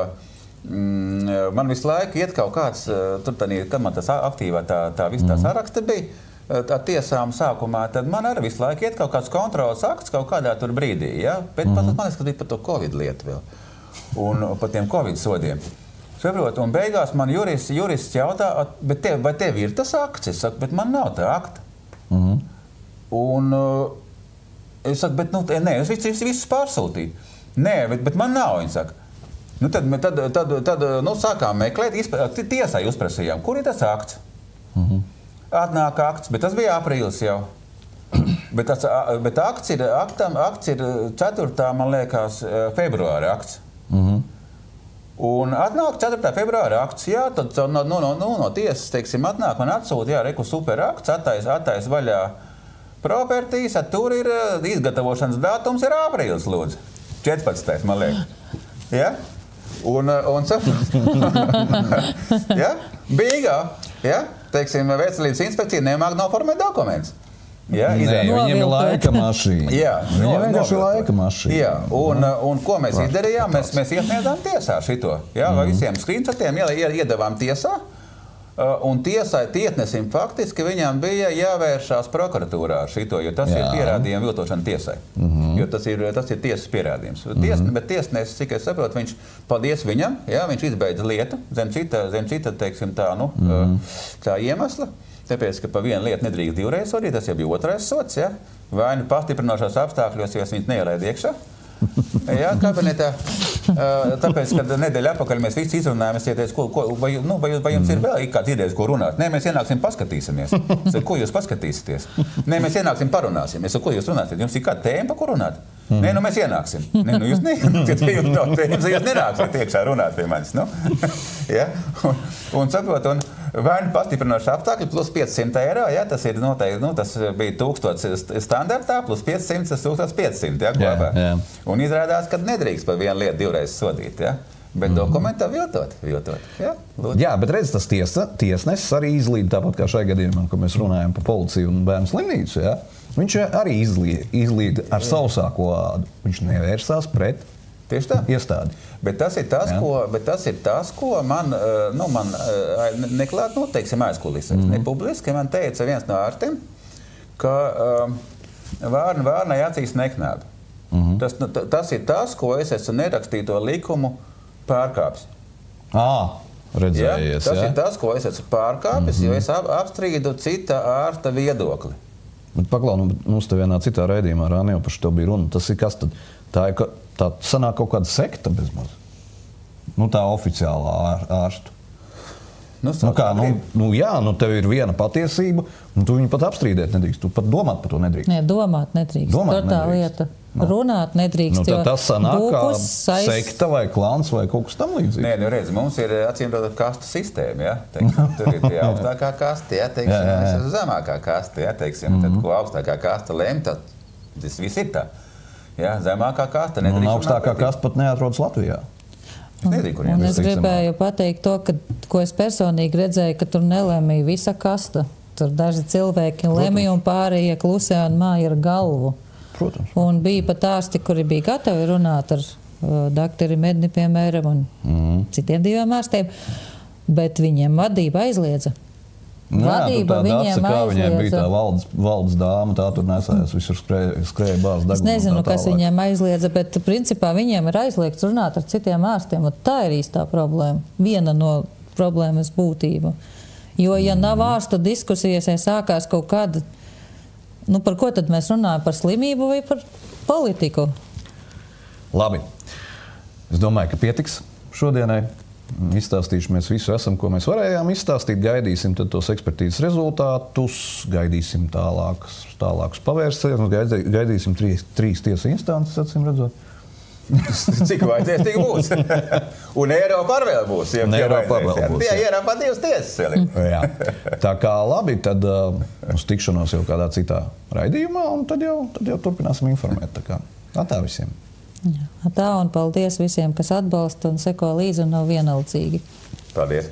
man visu laiku iet kaut kāds, kad man tas aktīvā tā viss tā saraksta bija, tā tiesām sākumā, tad man arī visu laiku iet kaut kāds kontrolas akts kaut kādā tur brīdī, ja? Bet man liekas, ka bija par to Covid lietu vēl un par tiem Covid sodiem. Saprot, un beigās man jurists jautā, vai tev ir tas akts? Es saku, bet man nav tā akta. Un es saku, bet nē, es visus pārsūtīju. Nē, bet man nav, viņi saka. Tad sākām meklēt, tiesai uzprasījām, kur ir tas akts? Atnāk akts, bet tas bija aprīlis jau. Bet akts ir 4. man liekas, februāra akts. Un atnāk 4. februāra akts, jā, tad no tiesas, teiksim, atnāk man atsūta, jā, reku super akts, attais vaļā propertīs, tur ir izgatavošanas datums ir aprīlis, lūdzu. 14. man liekas. Ja? Un ja? Bīgā, ja? Teiksim, veselības inspekcija nemāk noformēt dokumentus. Ja?
Viņiem ir laika mašīna.
Jā,
viņiem vienkārši ir laika mašīna.
Jā, un ko mēs izdarījām? Mēs iesniedzām tiesā šito. Ja? Vai visiem screenshotiem iedavām tiesā? Un tiesnesim faktiski viņam bija jāvēršās prokuratūrā ar šito, jo tas ir pierādījumi viltošana tiesai. Jo tas ir tiesas pierādījums. Bet tiesnesis, cik es saprotu, viņš, paldies viņam, jā, viņš izbeidza lietu zem cita, teiksim, tā iemesla. Tāpēc, ka pa vienu lietu nedrīkst divreiz sodīt, tas jau bija otrais sods, ja? Vai nu pastiprinošos apstākļos, jo viņas neielaid iekšā. Jā, kabinetā. Tāpēc, kad nedēļa atpakaļ mēs visi izrunājām, es ieteicu, vai jums ir vēl kāds idejas, ko runāt? Nē, mēs ienāksim paskatīsimies. Es saku, ko jūs paskatīsieties? Nē, mēs ienāksim parunāsim. Es saku, ko jūs runāsiet? Jums ir kāda tēma, pa ko runāt? Nē, mēs ienāksim. Nē, jūs neienāksiet, ja jums nav tēmas, jūs nenāksiet iekšā runāt pie manis. Ja? Un saprot, vai nu pastiprinoši apstākļi plus 500 eiro, ja? Tas ir noteikti, tas bija 1000 standartā, plus 500, tas 1500, ja, kopā. Un izrādās, ka nedrīkst par vienu lietu divreiz sodīt, ja? Bet dokumentā viltot. Ja?
Jā, bet redz, tas tiesnesis arī izlīd tāpat kā šai gadījumā, kad mēs runājam par policiju un bērnu slimnīcu, ja? Viņš arī izlīd ar sausāko ādu. Viņš nevērsās pret iestādi.
Bet tas ir tas, ko man neklāt, teiksim, aizkulisēs. Nepubliski man teica viens no ārstiem, ka vārnai acīs neknāda. Tas ir tas, ko es esmu nerakstīto likumu pārkāpis.
Redzējies,
tas ir tas, ko es esmu pārkāpis, jo es apstrīdu cita ārsta viedokli.
Bet paklau, mums te vienā citā raidījumā, Rāni, jau par šo bija runa. Tas ir kas tad? Tā sanāk kaut kāda sekta bezmaz. Tā oficiālā ārstu. Tev ir viena patiesība, un tu viņu pat apstrīdēt nedrīkst. Tu pat domāt par to nedrīkst.
Nē, domāt nedrīkst. Tā lieta. Runāt nedrīkst.
Tad tas sanāk kā sekta vai klans vai kaut kas tam līdzīgs.
Nē, redz, mums ir acīmredzot kastu sistēma, ja? Teiksim, tur ir tie augstākā kasta, ja? Teiksim, es esmu zemākā kasta, ja? Teiksim, tad, ko augstākā kasta lem, tad tas viss ir tā. Ja? Zemākā kasta nedrīkst.
Un augstākā kasta pat neatrodas Latvijā.
Un es gribēju pateikt to, ko es personīgi redzēju, ka tur nelemīja visa kasta. Tur daži cilvēki lemīja un pārējie klusē un māja ar galvu.
Protams. Un
bija pat ārsti, kuri bija gatavi runāt ar doktori Medni, piemēram, un citiem diviem ārstiem, bet viņiem vadība aizliedza. Vadība viņiem aizliedza.
Viņiem bija tā valdes dāma, tā tur nesājās, visur skrēja bāz degunu.
Es nezinu, kas viņiem aizliedza, bet principā viņiem ir aizliegts runāt ar citiem ārstiem, un tā ir īstā problēma. Viena no problēmas būtība. Jo, ja nav ārsta diskusijas, ja sākās kaut kāda, par ko tad mēs runājam? Par slimību vai par politiku?
Labi. Es domāju, ka pietiks šodienai. Izstāstījuši mēs visu esam, ko mēs varējām izstāstīt. Gaidīsim tad tos ekspertīzes rezultātus, gaidīsim tālākus pavērsienus, gaidīsim trīs tiesu instances, acīm redzot.
Cik vajadzēs, tik būs. Un Eiropā vēl būs.
Eiropā vēl būs.
Jā, Eiropā divas tiesas.
Jā. Tā kā labi, tad uz tikšanos jau kādā citā raidījumā, un tad jau turpināsim informēt. Tā visiem.
Jā, tā un paldies visiem, kas atbalsta un seko līdzi un nav vienaldzīgi.
Paldies.